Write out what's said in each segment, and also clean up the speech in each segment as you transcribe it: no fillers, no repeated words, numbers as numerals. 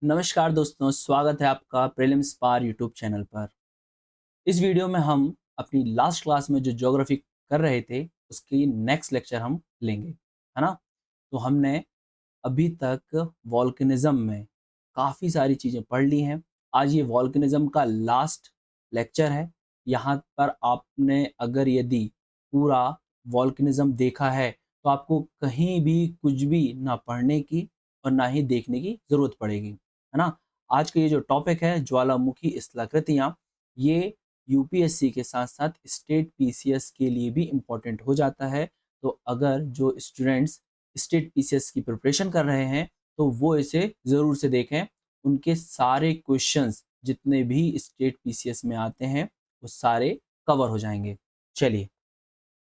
नमस्कार दोस्तों, स्वागत है आपका प्रीलिम्स पार यूट्यूब चैनल पर। इस वीडियो में हम अपनी लास्ट क्लास में जो ज्योग्राफी कर रहे थे, उसकी नेक्स्ट लेक्चर हम लेंगे, है ना? तो हमने अभी तक वॉल्केनिज्म में काफ़ी सारी चीज़ें पढ़ ली हैं। आज ये वॉल्केनिज्म का लास्ट लेक्चर है। यहाँ पर आपने अगर यदि पूरा वॉल्केनिज्म देखा है, तो आपको कहीं भी कुछ भी ना पढ़ने की और ना ही देखने की ज़रूरत पड़ेगी, है ना? आज का ये जो टॉपिक है ज्वालामुखी स्थलाकृतियाँ, ये यूपीएससी के साथ-साथ स्टेट पीसीएस के लिए भी इम्पोर्टेंट हो जाता है। तो अगर जो स्टूडेंट्स स्टेट पीसीएस की प्रिपरेशन कर रहे हैं, तो वो इसे ज़रूर से देखें। उनके सारे क्वेश्चंस जितने भी स्टेट पीसीएस में आते हैं, वो सारे कवर हो जाएँगे। चलिए,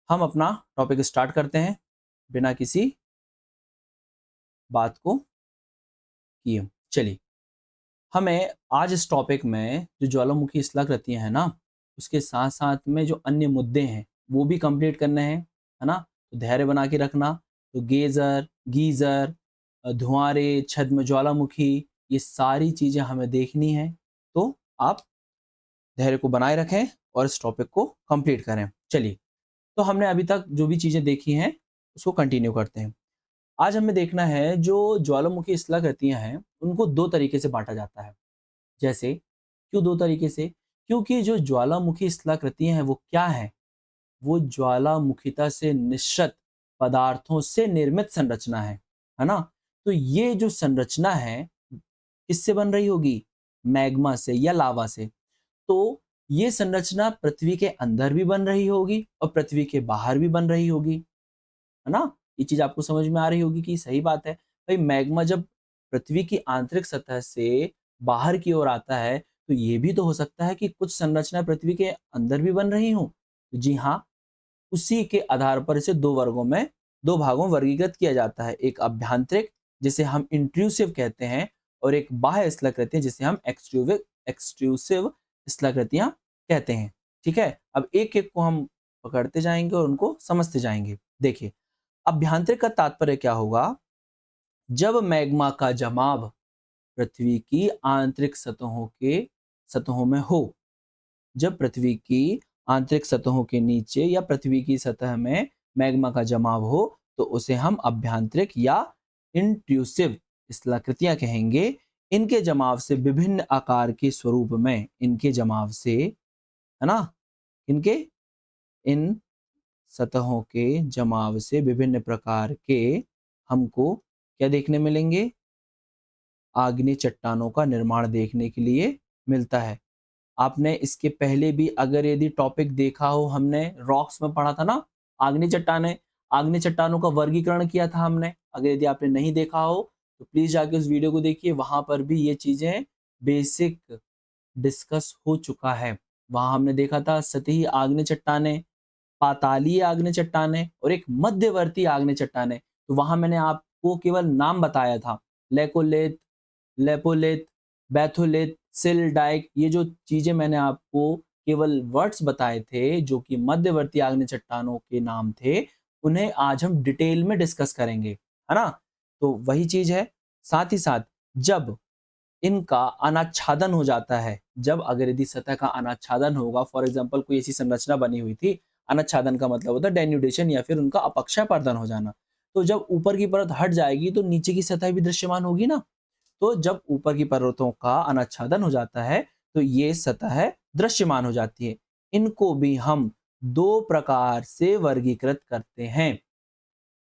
हम अपना टॉपिक स्टार्ट करते हैं, बिना किसी बात को किए। चलिए, हमें आज इस टॉपिक में जो ज्वालामुखी स्थलाकृतियाँ हैं ना, उसके साथ-साथ में जो अन्य मुद्दे हैं, वो भी कंप्लीट करने हैं, है ना? तो धैर्य बना के रखना। तो गेज़र, गीज़र, धुआँरे, छद्म ज्वालामुखी, ये सारी चीज़ें हमें देखनी हैं। तो आप धैर्य को बनाए रखें और इस टॉपिक को कंप्लीट करें। चलिए, तो हमने अभी तक जो भी चीज़ें देखी हैं, उसको कंटिन्यू करते हैं। आज हमें देखना है जो ज्वालामुखी स्थलाकृतियाँ हैं, उनको 2 तरीके से बाँटा जाता है। जैसे क्यों 2 तरीके से? क्योंकि जो ज्वालामुखी स्थलाकृतियाँ हैं वो क्या हैं? वो ज्वालामुखिता से निःसृत पदार्थों से निर्मित संरचना है ना? तो ये जो संरचना है, किससे बन रही होगी? मैग्मा से या लावा से। तो ये संरचना पृथ्वी के अंदर भी बन रही होगी और पृथ्वी के बाहर भी बन रही होगी, है ना? ये चीज़ आपको समझ में आ रही होगी कि सही बात है। भई मैग्मा जब पृथ्वी की आंतरिक सतह से बाहर की ओर आता है, तो ये भी तो हो सकता है कि कुछ संरचना पृथ्वी के अंदर भी बन रही हों। जी हाँ, उसी के आधार पर इसे 2 वर्गों में 2 भागों में वर्गीकृत किया जाता है। एक अभ्यांतरिक जिसे हम इंट्रूसिव कहते हैं और एक बाह्य स्थलाकृतियाँ जिसे हम एक्सट्रूसिव स्थलाकृतियाँ कहते हैं। ठीक है? अब एक-एक को हम पकड़ते जाएँगे और उनको समझते जाएँगे। देखिए, अभ्यांतरिक का तात्पर्य क्या होगा? जब मैग्मा का जमाव पृथ्वी की आंतरिक सतहों में हो, जब पृथ्वी की आंतरिक सतहों के नीचे या पृथ्वी की सतह में मैग्मा का जमाव हो, तो उसे हम अभ्यांतरिक या इंट्रूसिव स्थलाकृतियां कहेंगे। इनके जमाव से विभिन्न आकार के स्वरूप में इनके जमाव से, है ना? इनके इन सतहों के जमाव से विभिन्न प्रकार के हमको क्या देखने मिलेंगे? आग्नेय चट्टानों का निर्माण देखने के लिए मिलता है। आपने इसके पहले भी अगर यदि टॉपिक देखा हो, हमने रॉक्स में पढ़ा था ना, आग्नेय चट्टानें, आग्नेय चट्टानों का वर्गीकरण किया था हमने। अगर यदि आपने नहीं देखा हो, तो प्लीज़ जाके उस वीडियो को देखिए, वहाँ पर भी ये चीज़ें बेसिक डिस्कस हो चुका है। वहाँ हमने देखा था सतही आग्नेय चट्टानें, पातालीय आग्नेय चट्टानें और एक मध्यवर्ती आग्नेय चट्टानें। तो वहाँ मैंने आपको केवल नाम बताया था, लेकोलिथ, लेपोलिथ, बैथोलिथ, सिल, डाइक, ये जो चीज़ें मैंने आपको केवल वर्ड्स बताए थे, जो कि मध्यवर्ती आग्नेय चट्टानों के नाम थे, उन्हें आज हम डिटेल में डिस्कस करेंगे, है ना? तो वही चीज़ है। साथ ही साथ जब इनका अनाच्छादन हो जाता है, जब अगर यदि सतह का अनाच्छादन होगा, फॉर एग्ज़ाम्पल कोई ऐसी संरचना बनी हुई थी, अनाच्छादन का मतलब होता है डेन्यूडेशन या फिर उनका अपक्षयपर्दन हो जाना। तो जब ऊपर की परत हट जाएगी, तो नीचे की सतह भी दृश्यमान होगी ना? तो जब ऊपर की परतों का अनाच्छादन हो जाता है, तो ये सतह दृश्यमान हो जाती है। इनको भी हम 2 प्रकार से वर्गीकृत करते हैं।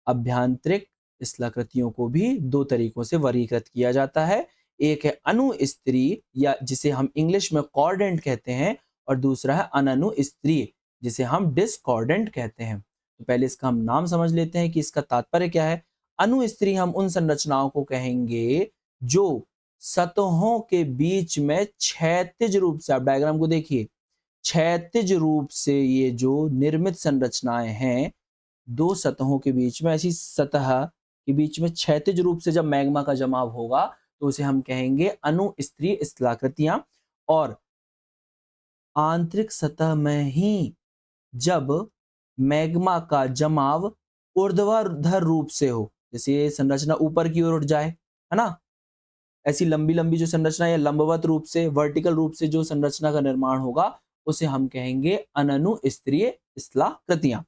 अभ्यांतरिक स्थलाकृतियों को भी 2 तरीकों से वर्गीकृत किया जाता है। एक है अनुस्तरीय या जिसे हम इंग्लिश में कॉर्डेंट कहते हैं और दूसरा है अननुस्तरीय जिसे हम डिस्कॉर्डेंट कहते हैं। तो पहले इसका हम नाम समझ लेते हैं कि इसका तात्पर्य क्या है। अनुस्तरीय हम उन संरचनाओं को कहेंगे जो सतहों के बीच में क्षैतिज रूप से, आप डायग्राम को देखिए, क्षैतिज रूप से ये जो निर्मित संरचनाएं हैं, 2 सतहों के बीच में, ऐसी सतह के बीच में क्षैतिज रूप से जब मैग्मा का जमाव होगा, तो उसे हम कहेंगे अनुस्तरीय स्थलाकृतियां। और आंतरिक सतह में ही जब मैग्मा का जमाव ऊर्ध्वाधर रूप से हो, जैसे ये संरचना ऊपर की ओर उठ जाए, है ना? ऐसी लंबी लंबी जो संरचना या लंबवत रूप से वर्टिकल रूप से जो संरचना का निर्माण होगा उसे हम कहेंगे अनुस्तरीय स्थलाकृतियां।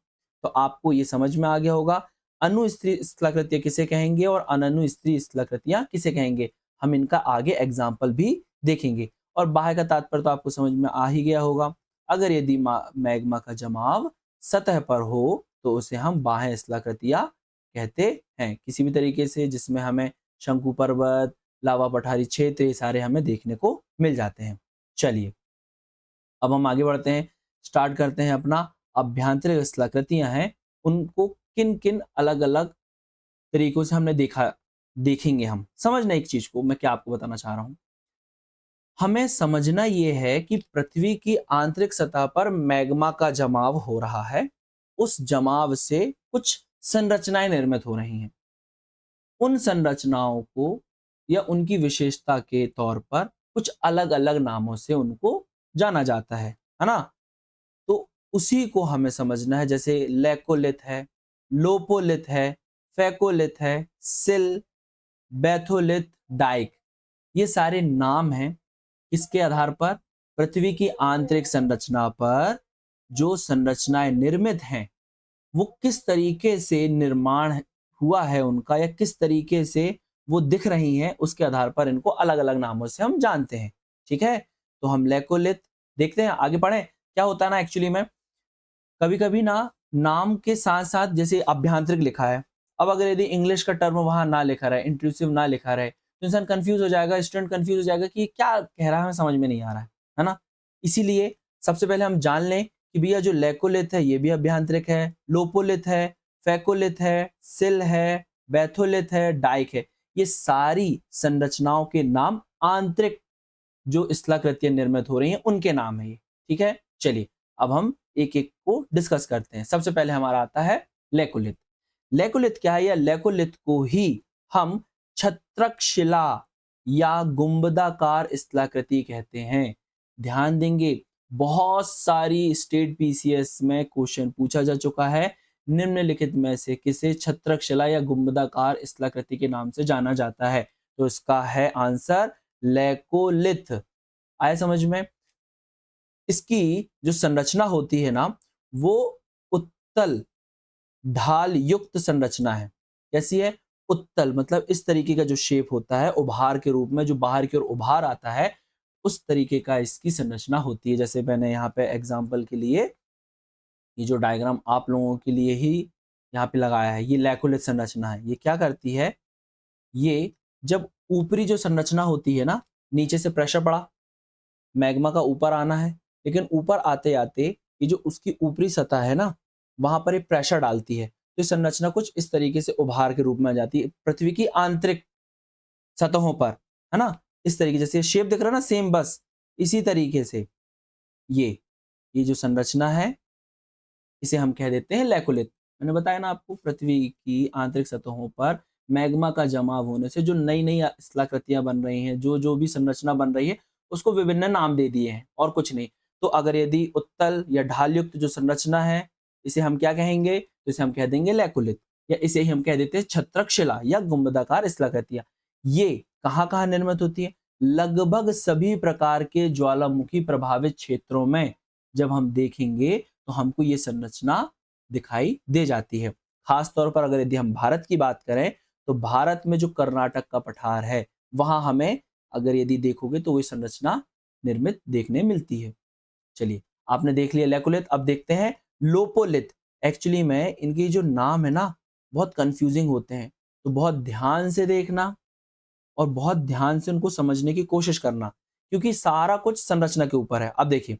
तो आपको ये समझ में आ गया होगा अनुस्तरीय स्थलाकृतियां किसे कहेंगे और अनुस्तरीय स्थलाकृतियां किसे कहेंगे। हम इनका आगे एग्जाम्पल भी देखेंगे। और बाह्य का तात्पर्य तो आपको समझ में आ ही गया होगा। अगर यदि मैग्मा का जमाव सतह पर हो तो उसे हम बाह्य स्थलाकृतियां कहते हैं। किसी भी तरीके से जिसमें हमें शंकु पर्वत, लावा पठारी क्षेत्र, ये सारे हमें देखने को मिल जाते हैं। चलिए अब हम आगे बढ़ते हैं, स्टार्ट करते हैं अपना अभ्यांतरिक स्थलाकृतियां हैं उनको किन किन अलग अलग तरीकों से हमने देखेंगे। हम समझना एक चीज को, मैं क्या आपको बताना चाह रहा हूं। हमें समझना यह है कि पृथ्वी की आंतरिक सतह पर मैग्मा का जमाव हो रहा है। उस जमाव से कुछ संरचनाएं निर्मित हो रही हैं। उन संरचनाओं को या उनकी विशेषता के तौर पर कुछ अलग अलग नामों से उनको जाना जाता है ना। तो उसी को हमें समझना है। जैसे लेकोलिथ है, लोपोलिथ है, फेकोलिथ है, सिल, बैथोलिथ, डाइक, ये सारे नाम हैं। इसके आधार पर पृथ्वी की आंतरिक संरचना पर जो संरचनाएं निर्मित हैं वो किस तरीके से निर्माण हुआ है उनका या किस तरीके से वो दिख रही हैं, उसके आधार पर इनको अलग अलग नामों से हम जानते हैं। ठीक है, तो हम लेकोलिथ देखते हैं, आगे बढ़े। क्या होता है ना, एक्चुअली में कभी कभी ना नाम के साथ साथ जैसे अभ्यांतरिक लिखा है, अब अगर यदि इंग्लिश का टर्म वहां ना लिखा रहे, इंट्रूसिव ना लिखा रहे, तो इंसान कंफ्यूज हो जाएगा, स्टूडेंट कंफ्यूज हो जाएगा कि ये क्या कह रहा है, हमें समझ में नहीं आ रहा है ना। इसीलिए सबसे पहले हम जान लें कि भैया जो लेकोलिथ है ये भी अभ्यांतरिक है, लोपोलिथ है, फेकोलिथ है, सिल है, बैथोलिथ है, डाइक है, ये सारी संरचनाओं के नाम आंतरिक जो स्थलाकृतियां निर्मित हो रही हैं उनके नाम है ये। ठीक है, चलिए अब हम एक एक को डिस्कस करते हैं। सबसे पहले हमारा आता है लेकोलिथ। लेकोलिथ क्या है? या लेकोलिथ को ही हम छत्रक शिला या गुंबदाकार स्थलाकृति कहते हैं। ध्यान देंगे, बहुत सारी स्टेट पीसीएस में क्वेश्चन पूछा जा चुका है। निम्नलिखित में से किसे छत्रक शिला या गुंबदाकार स्थलाकृति के नाम से जाना जाता है? तो इसका है आंसर लेकोलिथ। आया समझ में? इसकी जो संरचना होती है ना वो उत्तल ढाल युक्त संरचना है। कैसी है? उत्तल, मतलब इस तरीके का जो शेप होता है उभार के रूप में, जो बाहर की ओर उभार आता है, उस तरीके का इसकी संरचना होती है। जैसे मैंने यहाँ पे एग्जांपल के लिए ये जो डायग्राम आप लोगों के लिए ही यहाँ पे लगाया है, ये लेकोलिथ संरचना है। ये क्या करती है, ये जब ऊपरी जो संरचना होती है ना, नीचे से प्रेशर पड़ा, मैग्मा का ऊपर आना है, लेकिन ऊपर आते आते ये जो उसकी ऊपरी सतह है ना वहां पर एक प्रेशर डालती है, तो संरचना कुछ इस तरीके से उभार के रूप में आ जाती है पृथ्वी की आंतरिक सतहों पर, है ना। इस तरीके जैसे शेप दिख रहा है ना सेम, बस इसी तरीके से ये जो संरचना है इसे हम कह देते हैं लेकोलिथ। मैंने बताया ना आपको, पृथ्वी की आंतरिक सतहों पर मैग्मा का जमाव होने से जो नई नई स्थलाकृतियां बन रही हैं, जो जो भी संरचना बन रही है, उसको विभिन्न नाम दे दिए हैं और कुछ नहीं। तो अगर यदि उत्तल या ढाल युक्त जो संरचना है इसे हम क्या कहेंगे? तो इसे हम कह देंगे लेकोलिथ, या इसे ही हम कह देते हैं छत्रक शिला या गुंबदाकार स्थलाकृतियां। ये कहाँ कहाँ निर्मित होती है? लगभग सभी प्रकार के ज्वालामुखी प्रभावित क्षेत्रों में जब हम देखेंगे तो हमको ये संरचना दिखाई दे जाती है। खास तौर पर अगर यदि हम भारत की बात करें तो भारत में जो कर्नाटक का पठार है वहां हमें अगर यदि देखोगे तो वही संरचना निर्मित देखने मिलती है। चलिए, आपने देख लिया लेकोलिथ, अब देखते हैं लोपोलिथ। एक्चुअली में इनकी जो नाम है ना बहुत कंफ्यूजिंग होते हैं, तो बहुत ध्यान से देखना और बहुत ध्यान से उनको समझने की कोशिश करना, क्योंकि सारा कुछ संरचना के ऊपर है। अब देखिए,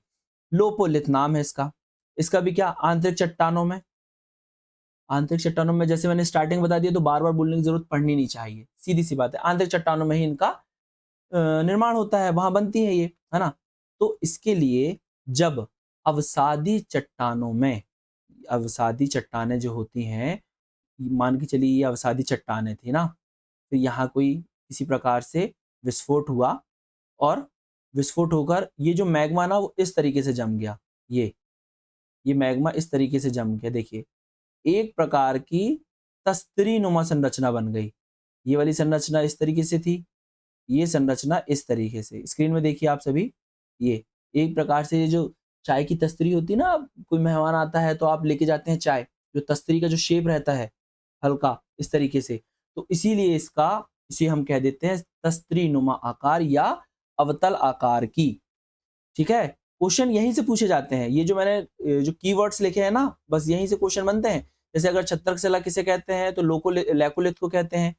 लोपोलिथ नाम है इसका, इसका भी क्या आंतरिक चट्टानों में, आंतरिक चट्टानों में जैसे मैंने स्टार्टिंग बता दिया तो बार बार बोलने की जरूरत पड़नी नहीं चाहिए, सीधी सी बात है, आंतरिक चट्टानों में ही इनका निर्माण होता है, वहां बनती है ये, है ना। तो इसके लिए जब अवसादी चट्टानों में, अवसादी चट्टानें जो होती हैं, मान के चलिए ये अवसादी चट्टानें थी ना, फिर यहाँ कोई किसी प्रकार से विस्फोट हुआ और विस्फोट होकर ये जो मैग्मा ना वो इस तरीके से जम गया। ये मैग्मा इस तरीके से जम गया, देखिए एक प्रकार की तस्तरी नुमा संरचना बन गई। ये वाली संरचना इस तरीके से थी, ये संरचना इस तरीके से, स्क्रीन में देखिए आप सभी, ये एक प्रकार से ये जो चाय की तस्तरी होती है ना, कोई मेहमान आता है तो आप लेके जाते हैं चाय, जो तस्तरी का जो शेप रहता है हल्का इस तरीके से, तो इसीलिए इसे हम कह देते हैं तस्तरी नुमा आकार या अवतल आकार की। ठीक है, क्वेश्चन यहीं से पूछे जाते हैं। ये जो मैंने जो कीवर्ड्स लिखे हैं ना, बस यहीं से क्वेश्चन बनते हैं। जैसे अगर छत्रक किसे कहते हैं तो लेकोलिथ को कहते हैं।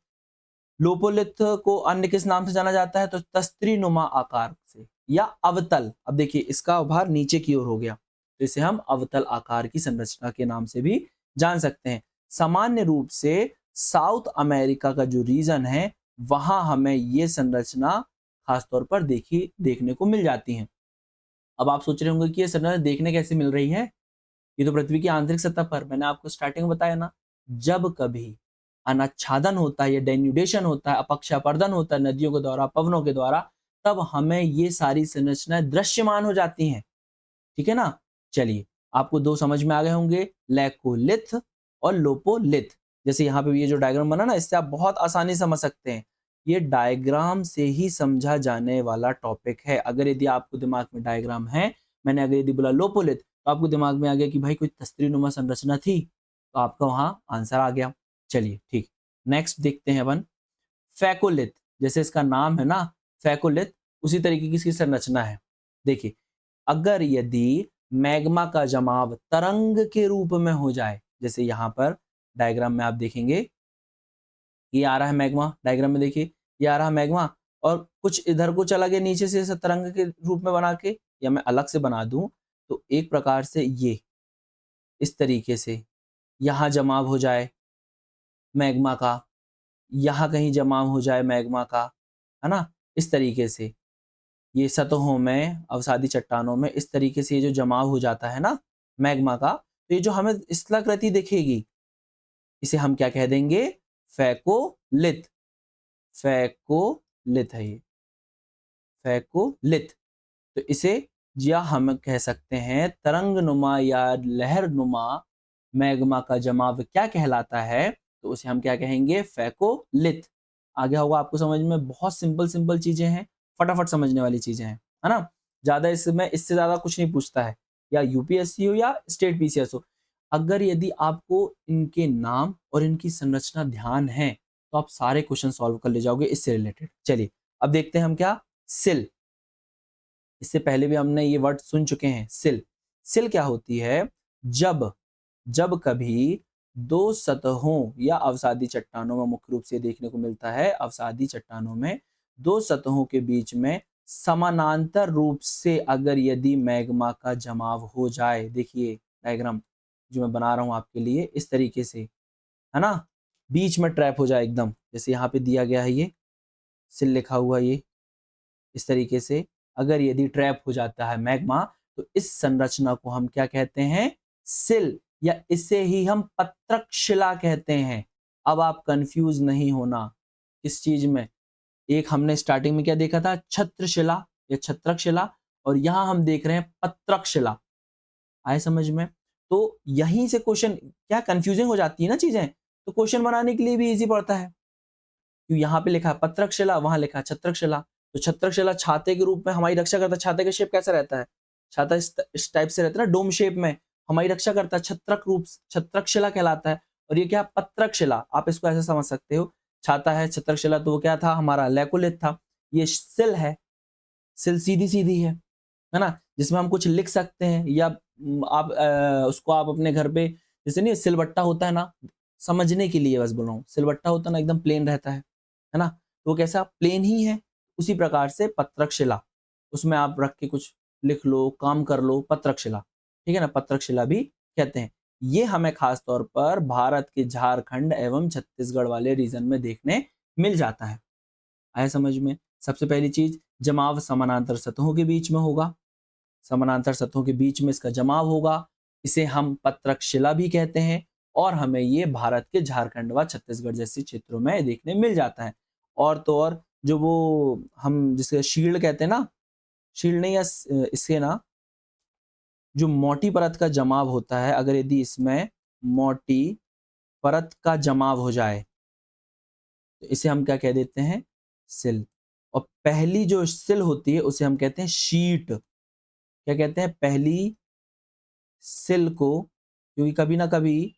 लोपोलिथ को अन्य किस नाम से जाना जाता है तो तस्त्री नुमा आकार से या अवतल। अब देखिए इसका भार नीचे की ओर हो गया, तो इसे हम अवतल आकार की संरचना के नाम से भी जान सकते हैं। सामान्य रूप से साउथ अमेरिका का जो रीजन है वहां हमें ये संरचना खासतौर पर देखने को मिल जाती है। अब आप सोच रहे होंगे कि ये संरचना देखने कैसे मिल रही है, ये तो पृथ्वी की आंतरिक सतह पर, मैंने आपको स्टार्टिंग में बताया ना, जब कभी अनाच्छादन होता है या डेन्यूडेशन होता है, अपक्षापर्दन होता है नदियों के द्वारा, पवनों के द्वारा, तब हमें ये सारी संरचनाएं दृश्यमान हो जाती हैं। ठीक है ना। चलिए, आपको दो समझ में आ गए होंगे, लैकोलिथ और लोपोलिथ। जैसे यहाँ पे ये जो डायग्राम बना ना, इससे आप बहुत आसानी समझ सकते हैं। ये डायग्राम से ही समझा जाने वाला टॉपिक है। अगर यदि आपको दिमाग में डायग्राम है, मैंने अगर यदि बोला लोपोलिथ तो आपको दिमाग में आ गया कि भाई कोई तस्त्री नुमा संरचना थी, तो आपका वहां आंसर आ गया। चलिए ठीक, नेक्स्ट देखते हैं अपन फैकोलिथ। जैसे इसका नाम है ना फैकोलिथ, उसी तरीके की इसकी संरचना है। देखिए, अगर यदि मैग्मा का जमाव तरंग के रूप में हो जाए, जैसे यहाँ पर डायग्राम में आप देखेंगे, ये आ रहा है मैग्मा, डायग्राम में देखिए ये आ रहा है मैग्मा, और कुछ इधर को चला गया नीचे से इसे तरंग के रूप में बना के, या मैं अलग से बना दूं तो एक प्रकार से ये इस तरीके से यहाँ जमाव हो जाए मैग्मा का, यहाँ कहीं जमाव हो जाए मैग्मा का, है ना, इस तरीके से ये सतहों में, अवसादी चट्टानों में इस तरीके से ये जो जमाव हो जाता है ना मैग्मा का, तो ये जो हमें स्थलाकृति दिखेगी, इसे हम क्या कह देंगे, फैकोलिथ। फैकोलिथ है ये, फैकोलिथ। तो इसे या हम कह सकते हैं तरंग नुमा या लहर नुमा मैग्मा का जमाव क्या कहलाता है, तो उसे हम क्या कहेंगे, फैकोलिथ। आ गया होगा आपको समझ में, बहुत सिंपल सिंपल चीजें हैं, फटाफट समझने वाली चीजें हैं, है ना। ज्यादा इसमें इससे ज्यादा कुछ नहीं पूछता है, या यूपीएससी हो या स्टेट पीसीएस हो। अगर यदि आपको इनके नाम और इनकी संरचना ध्यान है तो आप सारे क्वेश्चन सॉल्व कर ले जाओगे इससे रिलेटेड। चलिए अब देखते हैं हम क्या, सिल। इससे पहले भी हमने ये वर्ड सुन चुके हैं, सिल। सिल क्या होती है, जब जब कभी दो सतहों या अवसादी चट्टानों में, मुख्य रूप से देखने को मिलता है अवसादी चट्टानों में, दो सतहों के बीच में समानांतर रूप से अगर यदि मैग्मा का जमाव हो जाए, देखिए डायग्राम जो मैं बना रहा हूं आपके लिए इस तरीके से, है ना, बीच में ट्रैप हो जाए एकदम, जैसे यहाँ पे दिया गया है, ये सिल लिखा हुआ, ये इस तरीके से अगर यदि ट्रैप हो जाता है मैग्मा, तो इस संरचना को हम क्या कहते हैं, सिल, या इसे ही हम पत्रक शिला कहते हैं। अब आप कंफ्यूज नहीं होना इस चीज में। एक हमने स्टार्टिंग में क्या देखा था, छत्रशिला या छत्रक शिला, और यहां हम देख रहे हैं पत्रक शिला। आए समझ में। तो यहीं से क्वेश्चन क्या कंफ्यूजिंग हो जाती है ना चीजें, तो क्वेश्चन बनाने के लिए भी इजी पड़ता है। क्यों यहाँ पे लिखा है पत्रक शिला, वहां लिखा है छत्रक शिला, तो छत्रक शिला छाते के रूप में हमारी रक्षा करता है। छाते का शेप कैसा रहता है, छाता इस टाइप से रहता है ना, डोम शेप में, हमारी रक्षा करता है, छत्रक रूप, छत्रक शिला कहलाता है। और ये क्या, पत्रक शिला, आप इसको ऐसे समझ सकते हो, छाता है छत्रक शिला, तो वो क्या था, हमारा लेकोलिथ था। ये सिल है, सिल सीधी सीधी है ना, जिसमें हम कुछ लिख सकते हैं, या आप उसको आप अपने घर पे, जैसे नहीं सिलबट्टा होता है ना, समझने के लिए बस बोल रहा हूँ, सिलबट्टा होता है ना एकदम प्लेन रहता है ना, तो वो कैसा प्लेन ही है। उसी प्रकार से पत्रक शिला, उसमें आप रख के कुछ लिख लो, काम कर लो, पत्रक शिला, ठीक है ना, पत्रक शिला भी कहते हैं। ये हमें खास तौर पर भारत के झारखंड एवं छत्तीसगढ़ वाले रीजन में देखने मिल जाता है। आया समझ में। सबसे पहली चीज, जमाव समानांतर सतहों के बीच में होगा, समानांतर सतहों के बीच में इसका जमाव होगा, इसे हम पत्रक शिला भी कहते हैं, और हमें ये भारत के झारखंड व छत्तीसगढ़ जैसे क्षेत्रों में देखने मिल जाता है। और तो और जो वो हम जिसे शील्ड कहते हैं ना, शील्ड नहीं, या इसके ना जो मोटी परत का जमाव होता है, अगर यदि इसमें मोटी परत का जमाव हो जाए तो इसे हम क्या कह देते हैं, सिल। और पहली जो सिल होती है उसे हम कहते हैं शीट। क्या कहते हैं? पहली सिल को, क्योंकि कभी ना कभी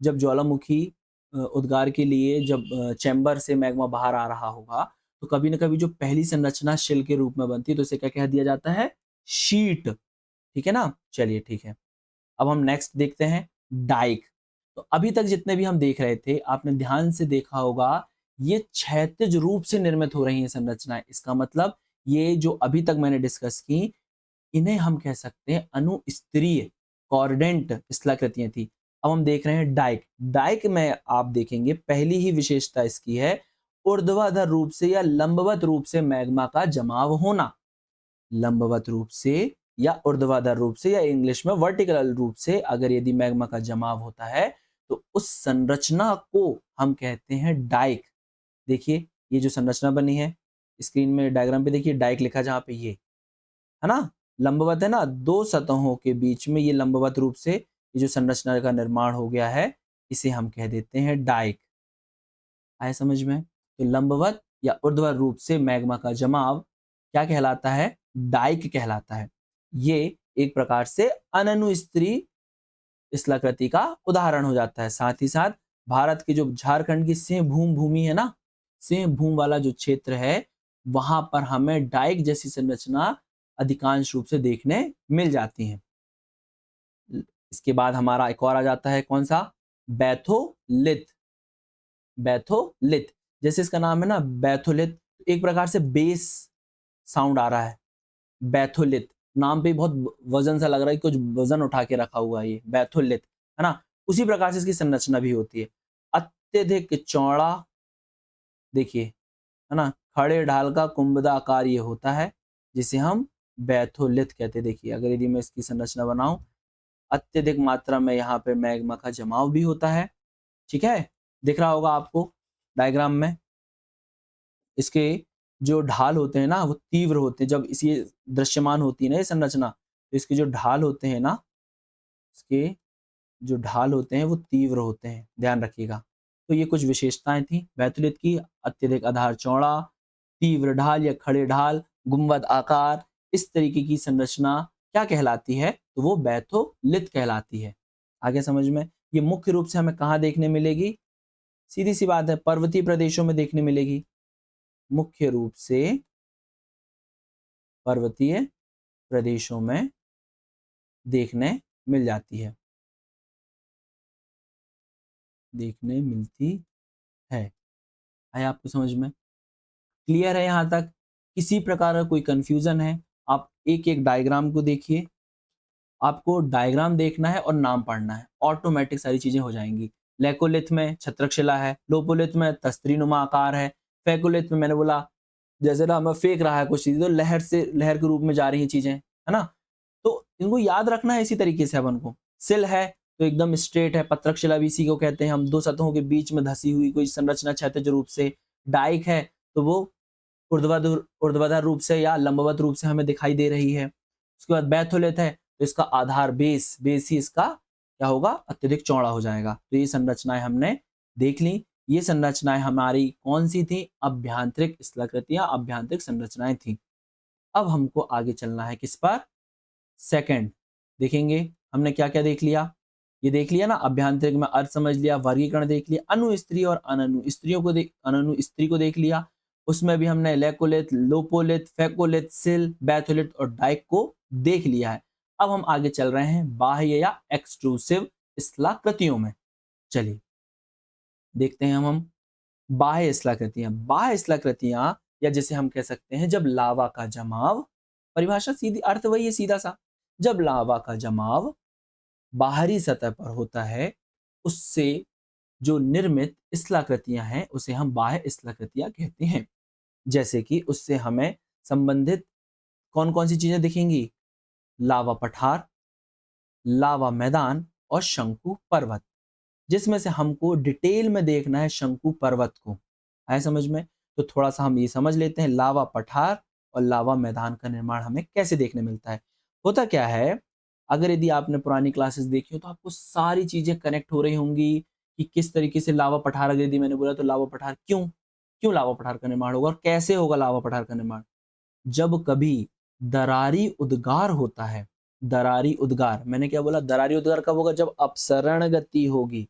जब ज्वालामुखी उद्गार के लिए जब चैम्बर से मैग्मा बाहर आ रहा होगा, तो कभी ना कभी जो पहली संरचना शेल के रूप में बनती है तो उसे क्या कह दिया जाता है? शीट। ठीक है ना? चलिए ठीक है। अब हम नेक्स्ट देखते हैं डाइक। तो अभी तक जितने भी हम देख रहे थे, आपने ध्यान से देखा होगा, ये क्षैतिज रूप से निर्मित हो रही हैं संरचनाएं। इसका मतलब ये जो अभी तक मैंने डिस्कस की, इन्हें हम कह सकते हैं अनुस्तरीय कॉर्डेंट स्थलाकृतियां थी। अब हम देख रहे हैं डाइक। डाइक में आप देखेंगे पहली ही विशेषता इसकी है ऊर्ध्वाधर रूप से या लंबवत रूप से मैग्मा का जमाव होना। लंबवत रूप से या ऊर्ध्वाधर रूप से या इंग्लिश में वर्टिकल रूप से अगर यदि मैग्मा का जमाव होता है तो उस संरचना को हम कहते हैं डाइक। देखिए ये जो संरचना बनी है, स्क्रीन में डायग्राम पे देखिए डाइक लिखा जहां पे, ये है ना, लंबवत है ना, दो सतहों के बीच में ये लंबवत रूप से ये जो संरचना का निर्माण हो गया है, इसे हम कह देते हैं डाइक। आया समझ में? तो लंबवत या ऊर्ध्वाधर रूप से मैग्मा का जमाव क्या कहलाता है? डाइक कहलाता है। ये एक प्रकार से अननुस्तरीय स्थलाकृति का उदाहरण हो जाता है। साथ ही साथ भारत के जो झारखंड की सिंहभूम भूमि है ना, सिंहभूम वाला जो क्षेत्र है, वहां पर हमें डाइक जैसी संरचना अधिकांश रूप से देखने मिल जाती हैं। इसके बाद हमारा एक और आ जाता है, कौन सा? बैथोलिथ। बैथोलिथ, जैसे इसका नाम है ना बैथोलिथ, एक प्रकार से बेस साउंड आ रहा है। बैथोलिथ नाम पे बहुत वजन सा लग रहा है, कुछ वजन उठा के रखा हुआ है ये बैथोलिथ, है ना? उसी प्रकार से इसकी संरचना भी होती है। अत्यधिक चौड़ा, देखिए, है ना, खड़े ढाल का कुंभदाकार ये होता है, जिसे हम बैथोलिथ कहते हैं। देखिए अगर यदि मैं इसकी संरचना बनाऊं, अत्यधिक मात्रा में यहाँ पे मैग्मा का जमाव भी होता है। ठीक है, दिख रहा होगा आपको डायग्राम में। इसके जो ढाल होते हैं ना वो तीव्र होते हैं, जब इसी दृश्यमान होती है ना ये संरचना, तो इसके जो ढाल होते हैं ना, इसके जो ढाल होते हैं वो तीव्र होते हैं, ध्यान रखिएगा। तो ये कुछ विशेषताएं थी बैथोलिथ की। अत्यधिक आधार चौड़ा, तीव्र ढाल या खड़े ढाल, गुंबद आकार, इस तरीके की संरचना क्या कहलाती है? तो वो बैथोलिथ कहलाती है। आगे समझ में? ये मुख्य रूप से हमें कहाँ देखने मिलेगी? सीधी सी बात है, पर्वतीय प्रदेशों में देखने मिलेगी। मुख्य रूप से पर्वतीय प्रदेशों में देखने मिल जाती है, देखने मिलती है। आया आपको समझ में? क्लियर है यहाँ तक? किसी प्रकार का कोई कंफ्यूजन है? आप एक एक डायग्राम को देखिए। आपको डायग्राम देखना है और नाम पढ़ना है, ऑटोमेटिक सारी चीजें हो जाएंगी। लेकोलिथ में छत्रकशिला है, लोपोलिथ में तस्त्रीनुमा आकार है, फेकोलिथ में मैंने बोला जैसे ना हमें फेंक रहा है कुछ चीजें, तो लहर से लहर के रूप में जा रही हैं चीजें, है ना? तो इनको याद रखना है इसी तरीके से अपन को। सिल है तो एकदम स्ट्रेट है, पत्रकशिला भी इसी को कहते हैं हम, दो सतहों के बीच में धसी हुई कोई संरचना क्षैतिज रूप से। डाइक है तो वो ऊर्ध्वाधर ऊर्ध्वाधर रूप से या लंबवत रूप से हमें दिखाई दे रही है। उसके बाद बैथोलिथ है तो इसका आधार बेस ही इसका क्या होगा? अत्यधिक चौड़ा हो जाएगा। तो ये संरचनाएं हमने देख ली। ये संरचनाएं हमारी कौन सी थी? अभ्यांतरिक स्थलाकृतियां, अभ्यांतरिक संरचनाएं थी। अब हमको आगे चलना है किस पर? सेकंड देखेंगे। हमने क्या क्या देख लिया? ये देख लिया ना, अभ्यांतरिक में अर्थ समझ लिया, वर्गीकरण देख लिया, अनुस्त्री और अननु स्त्री को देख लिया। उसमें भी हमने लेकोलिथ, लोपोलिथ, फेकोलिथ, सिल, बैथोलिथ और डाइक को देख लिया है। अब हम आगे चल रहे हैं बाह्य या एक्सट्रूसिव स्थलाकृतियों में। चलिए देखते हैं हम बाह्य स्थलाकृतियां। बाह्य स्थलाकृतियां, या जिसे हम कह सकते हैं जब लावा का जमाव, परिभाषा सीधी अर्थ वही है सीधा सा, जब लावा का जमाव बाहरी सतह पर होता है, उससे जो निर्मित स्थलाकृतियां हैं उसे हम बाह्य स्थलाकृतियां कहते हैं। जैसे कि उससे हमें संबंधित कौन कौन सी चीजें दिखेंगी? लावा पठार, लावा मैदान और शंकु पर्वत, जिसमें से हमको डिटेल में देखना है शंकु पर्वत को। आया समझ में? तो थोड़ा सा हम ये समझ लेते हैं लावा पठार और लावा मैदान का निर्माण हमें कैसे देखने मिलता है। होता क्या है, अगर यदि आपने पुरानी क्लासेस देखी हो तो आपको सारी चीजें कनेक्ट हो रही होंगी कि किस तरीके से लावा पठार, अगर यदि मैंने बोला तो लावा पठार क्यों, क्यों लावा पठार का निर्माण होगा और कैसे होगा लावा पठार का निर्माण? जब कभी दरारी उद्गार होता है, दरारी उद्गार, मैंने क्या बोला? दरारी उद्गार कब होगा? जब अपसरण गति होगी।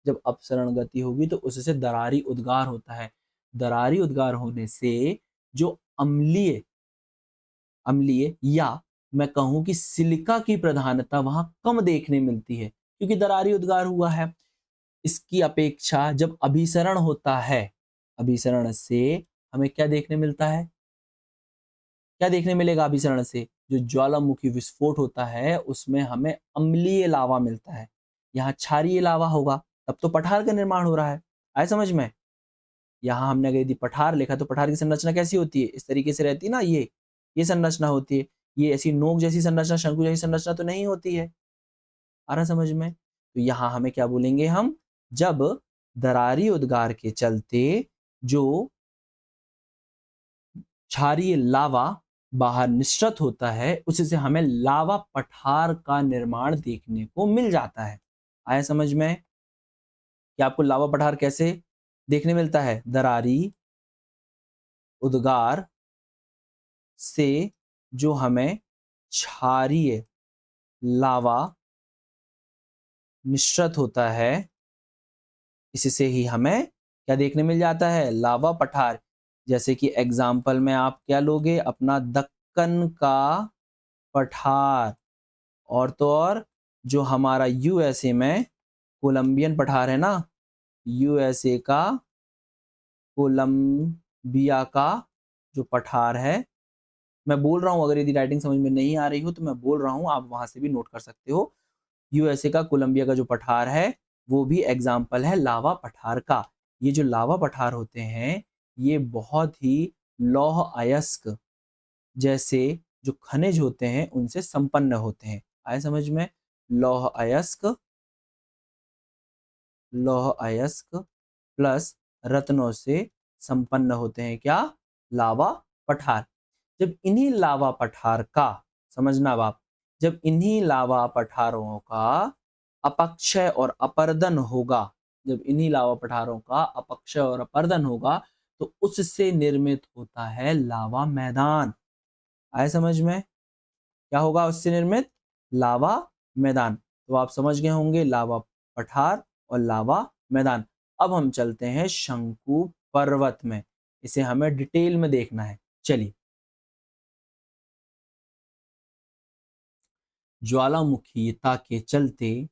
जब अपसरण गति होगी तो उससे दरारी उद्गार होता है। दरारी उद्गार होने से जो अम्लीय अम्लीय या मैं कहूं कि सिलिका की प्रधानता वहां कम देखने मिलती है, क्योंकि दरारी उद्गार हुआ है। इसकी अपेक्षा जब अभिसरण होता है, अभिसरण से हमें क्या देखने मिलता है? क्या देखने मिलेगा अभिसरण से? जो ज्वालामुखी विस्फोट होता है उसमें हमें अम्लीय लावा मिलता है। यहाँ क्षारीय लावा होगा, तब तो पठार का निर्माण हो रहा है। आए समझ में? यहाँ हमने अगर यदि पठार लिखा तो पठार की संरचना कैसी होती है? इस तरीके से रहती है ना, ये संरचना होती है। ये ऐसी नोक जैसी संरचना, शंकु जैसी संरचना तो नहीं होती है। आ रहा समझ में? तो यहाँ हमें क्या बोलेंगे हम? जब दरारी उद्गार के चलते जो क्षारीय लावा बाहर निश्रित होता है, उससे हमें लावा पठार का निर्माण देखने को मिल जाता है। आया समझ में कि आपको लावा पठार कैसे देखने मिलता है? दरारी उद्गार से जो हमें क्षारीय लावा मिश्रित होता है, इससे ही हमें क्या देखने मिल जाता है? लावा पठार। जैसे कि एग्जाम्पल में आप क्या लोगे? अपना दक्कन का पठार, और तो और जो हमारा यूएसए में कोलंबियन पठार है ना, यूएसए का कोलंबिया का जो पठार है, मैं बोल रहा हूं, अगर यदि राइटिंग समझ में नहीं आ रही हो तो मैं बोल रहा हूं, आप वहां से भी नोट कर सकते हो। यूएसए का कोलंबिया का जो पठार है वो भी एग्जाम्पल है लावा पठार का। ये जो लावा पठार होते हैं ये बहुत ही लौह अयस्क जैसे जो खनिज होते हैं उनसे संपन्न होते हैं। आए समझ में? लौह अयस्क, लौह अयस्क प्लस रत्नों से संपन्न होते हैं क्या? लावा पठार। जब इन्हीं लावा पठार का, समझना बाप, जब इन्हीं लावा पठारों का अपक्षय और अपर्दन होगा, जब इन्हीं लावा पठारों का अपक्षय और अपर्दन होगा तो उससे निर्मित होता है लावा मैदान। आए समझ में? क्या होगा उससे निर्मित? लावा मैदान। तो आप समझ गए होंगे लावा पठार और लावा मैदान। अब हम चलते हैं शंकु पर्वत में, इसे हमें डिटेल में देखना है। चलिए, ज्वालामुखीता के चलते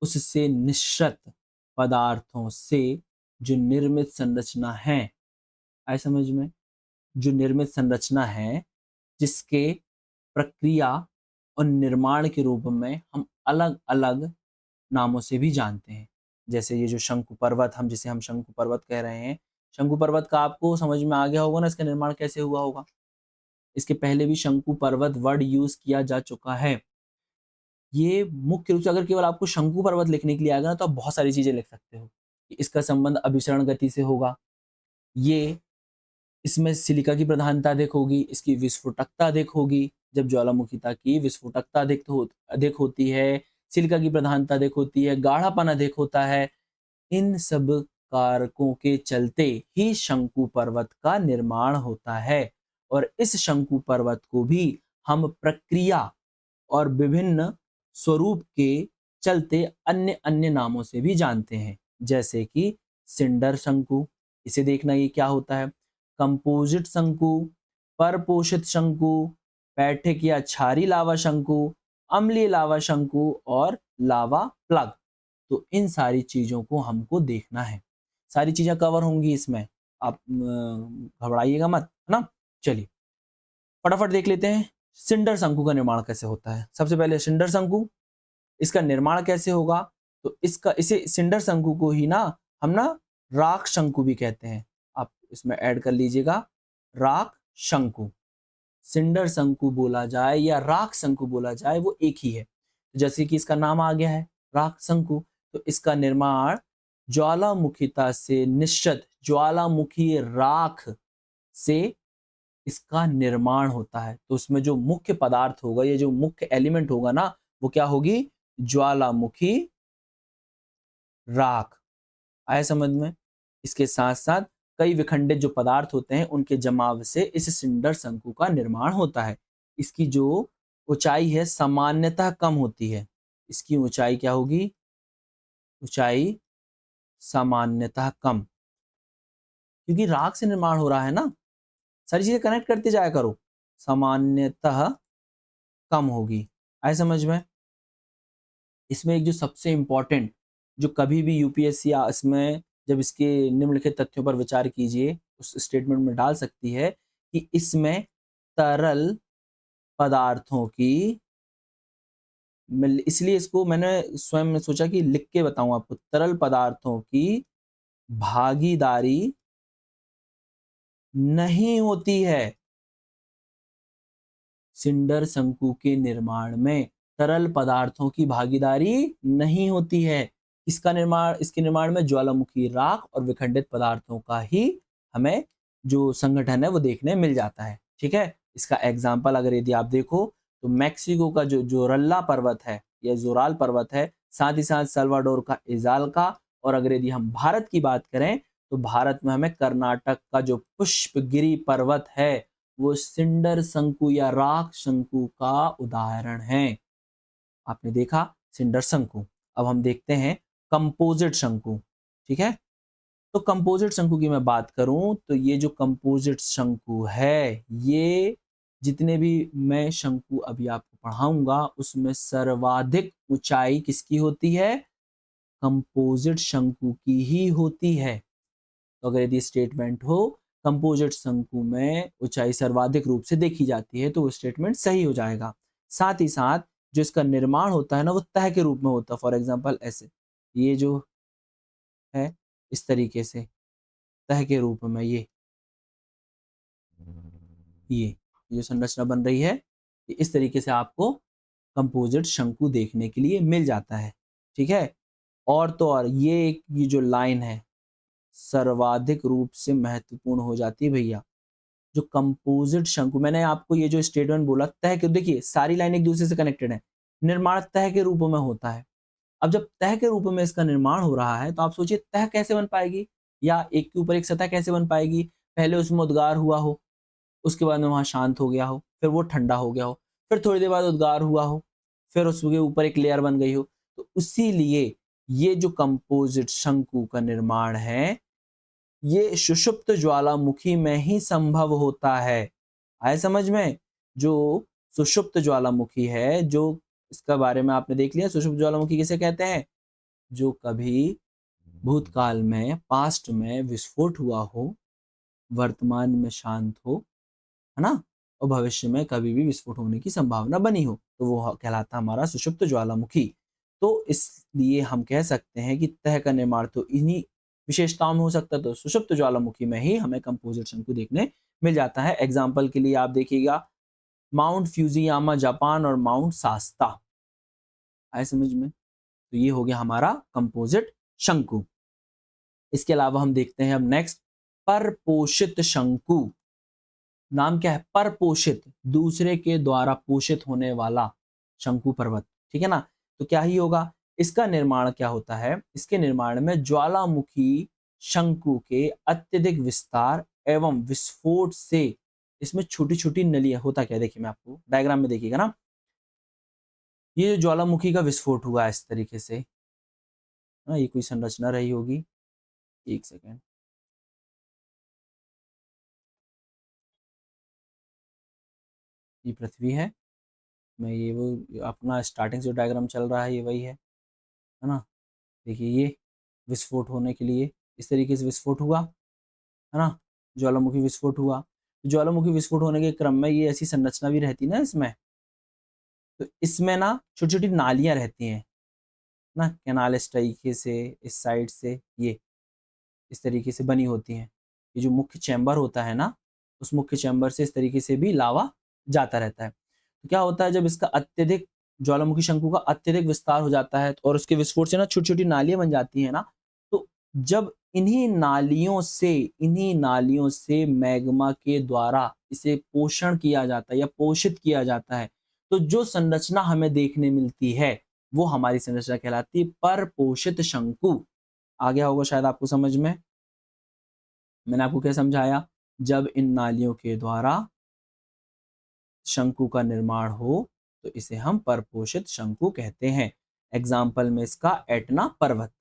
उससे निश्रित पदार्थों से जो निर्मित संरचना है, आए समझ में? जो निर्मित संरचना है जिसके प्रक्रिया और निर्माण के रूप में हम अलग अलग नामों से भी जानते हैं। जैसे ये जो शंकु पर्वत, हम जिसे हम शंकु पर्वत कह रहे हैं, शंकु पर्वत का आपको समझ में आ गया होगा ना, इसका निर्माण कैसे हुआ होगा? इसके पहले भी शंकु पर्वत वर्ड यूज किया जा चुका है। ये मुख्य रूप से अगर केवल आपको शंकु पर्वत लिखने के लिए आएगा ना तो आप बहुत सारी चीजें लिख सकते हो कि इसका संबंध अभिसरण गति से होगा, ये इसमें सिलिका की प्रधानता अधिक होगी, इसकी विस्फोटकता अधिक होगी। जब ज्वालामुखीता की विस्फोटकता अधिक होती है, सिलिका की प्रधानता अधिक होती है, गाढ़ापन अधिक होता है, इन सब कारकों के चलते ही शंकु पर्वत का निर्माण होता है। और इस शंकु पर्वत को भी हम प्रक्रिया और विभिन्न स्वरूप के चलते अन्य अन्य नामों से भी जानते हैं। जैसे कि सिंडर शंकु, इसे देखना ये क्या होता है? कंपोजिट शंकु, परपोषित शंकु, पैठिक या क्षारी लावा शंकु, अम्लीय लावा शंकु और लावा प्लग। तो इन सारी चीजों को हमको देखना है, सारी चीजें कवर होंगी इसमें, आप घबराइएगा मत, है ना। चलिए फटाफट देख लेते हैं सिंडर शंकु का निर्माण कैसे होता है। सबसे पहले सिंडर शंकु, इसका निर्माण कैसे होगा? तो इसे सिंडर शंकु को ही ना हम ना राख शंकु भी कहते हैं। आप इसमें ऐड कर लीजिएगा, राख शंकु। सिंडर शंकु बोला जाए या राख शंकु बोला जाए वो एक ही है। जैसे कि इसका नाम आ गया है राख शंकु, तो इसका निर्माण ज्वालामुखीता से निश्चित ज्वालामुखी राख से इसका निर्माण होता है। तो उसमें जो मुख्य पदार्थ होगा, ये जो मुख्य एलिमेंट होगा ना, वो क्या होगी? ज्वालामुखी राख। आया समझ में? इसके साथ साथ कई विखंडित जो पदार्थ होते हैं उनके जमाव से इस सिंडर शंकु का निर्माण होता है। इसकी जो ऊंचाई है सामान्यतः कम होती है। इसकी ऊंचाई क्या होगी? ऊंचाई सामान्यतः कम, क्योंकि राख से निर्माण हो रहा है ना। सारी चीजें कनेक्ट करते जाया करो। सामान्यतः कम होगी, आए समझ में? इसमें एक जो सबसे इंपॉर्टेंट, जो कभी भी यूपीएससी या इसमें जब इसके निम्नलिखित तथ्यों पर विचार कीजिए उस स्टेटमेंट में डाल सकती है कि इसमें तरल पदार्थों की, इसलिए इसको मैंने स्वयं में सोचा कि लिख के बताऊं आपको, तरल पदार्थों की भागीदारी नहीं होती है सिंडर शंकु के निर्माण में। तरल पदार्थों की भागीदारी नहीं होती है। इसके निर्माण में ज्वालामुखी राख और विखंडित पदार्थों का ही हमें जो संगठन है वो देखने मिल जाता है। ठीक है, इसका एग्जाम्पल अगर यदि आप देखो तो मैक्सिको का जो जोरल्ला पर्वत है या जोराल पर्वत है, साथ ही साथ सल्वाडोर का इजाल का, और अगर यदि हम भारत की बात करें तो भारत में हमें कर्नाटक का जो पुष्पगिरी पर्वत है वो सिंडर शंकु या राख शंकु का उदाहरण है। आपने देखा सिंडर शंकु। अब हम देखते हैं कंपोजिट शंकु। ठीक है, तो कंपोजिट शंकु की मैं बात करूं तो ये जो कंपोजिट शंकु है, ये जितने भी मैं शंकु अभी आपको पढ़ाऊंगा उसमें सर्वाधिक ऊंचाई किसकी होती है? कंपोजिट शंकु की ही होती है। तो अगर यदि स्टेटमेंट हो कंपोजिट शंकु में ऊंचाई सर्वाधिक रूप से देखी जाती है तो वो स्टेटमेंट सही हो जाएगा। साथ ही साथ जो इसका निर्माण होता है ना वो तह के रूप में होता है। फॉर एग्जांपल ऐसे, ये जो है इस तरीके से तह के रूप में, ये जो संरचना बन रही है इस तरीके से आपको कंपोजिट शंकु देखने के लिए मिल जाता है। ठीक है, और तो और ये जो लाइन है सर्वाधिक रूप से महत्वपूर्ण हो जाती है भैया। जो कंपोजिट शंकु, मैंने आपको ये जो स्टेटमेंट बोला तह के, देखिए सारी लाइन एक दूसरे से कनेक्टेड है। निर्माण तह के रूप में होता है। अब जब तह के रूप में इसका निर्माण हो रहा है तो आप सोचिए तह कैसे बन पाएगी, या एक के ऊपर एक सतह कैसे बन पाएगी? पहले उसमें उद्गार हुआ हो, उसके बाद में वहां शांत हो गया हो, फिर वो ठंडा हो गया हो, फिर थोड़ी देर बाद उद्गार हुआ हो, फिर उसके ऊपर एक लेयर बन गई हो। तो इसीलिए ये जो कंपोजिट शंकु का निर्माण है ये सुषुप्त ज्वालामुखी में ही संभव होता है। आए समझ में? जो सुषुप्त ज्वालामुखी है, जो इसका बारे में आपने देख लिया सुषुप्त ज्वालामुखी किसे कहते हैं? जो कभी भूतकाल में, पास्ट में विस्फोट हुआ हो, वर्तमान में शांत हो, है ना, और भविष्य में कभी भी विस्फोट होने की संभावना बनी हो, तो वो कहलाता हमारा सुषुप्त ज्वालामुखी। तो इसलिए हम कह सकते हैं कि तह का निर्माण तो इन्हीं विशेषताओं में हो सकता है, तो सुषुप्त ज्वालामुखी में ही हमें कंपोजिट शंकु देखने मिल जाता है। एग्जाम्पल के लिए आप देखिएगा माउंट फ्यूजियामा जापान और माउंट शास्ता। आए समझ में? तो ये हो गया हमारा कंपोजिट शंकु। इसके अलावा हम देखते हैं अब नेक्स्ट परपोषित शंकु। नाम क्या है? परपोषित, दूसरे के द्वारा पोषित होने वाला शंकु पर्वत। ठीक है ना, तो क्या ही होगा? इसका निर्माण क्या होता है? इसके निर्माण में ज्वालामुखी शंकु के अत्यधिक विस्तार एवं विस्फोट से इसमें छोटी छोटी नलियां, होता क्या देखिए, मैं आपको डायग्राम में देखिएगा ना, ये ज्वालामुखी का विस्फोट हुआ इस तरीके से ना, ये कोई संरचना रही होगी। एक सेकेंड, ये पृथ्वी है, मैं ये वो अपना स्टार्टिंग से जो डायग्राम चल रहा है ये वही है ना। देखिए ये विस्फोट होने के लिए इस तरीके से विस्फोट हुआ, है ना, ज्वालामुखी विस्फोट हुआ। ज्वालामुखी विस्फोट होने के क्रम में ये ऐसी संरचना भी रहती ना इसमें, तो इसमें ना छोटी छोटी नालियां रहती हैं ना, कैनाल इस तरीके से, इस साइड से ये इस तरीके से बनी होती हैं। ये जो मुख्य चैम्बर होता है ना, उस मुख्य चैम्बर से इस तरीके से भी लावा जाता रहता है। तो क्या होता है जब इसका अत्यधिक, ज्वालामुखी शंकु का अत्यधिक विस्तार हो जाता है और उसके विस्फोट से ना छोटी छोटी नालियां बन जाती है ना, तो जब इन्हीं नालियों से मैग्मा के द्वारा इसे पोषण किया जाता है या पोषित किया जाता है, तो जो संरचना हमें देखने मिलती है वो हमारी संरचना कहलाती है परपोषित शंकु। आ गया होगा शायद आपको समझ में। मैंने आपको क्या समझाया, जब इन नालियों के द्वारा शंकु का निर्माण हो तो इसे हम परपोषित शंकु कहते हैं। एग्जाम्पल में इसका एटना पर्वत।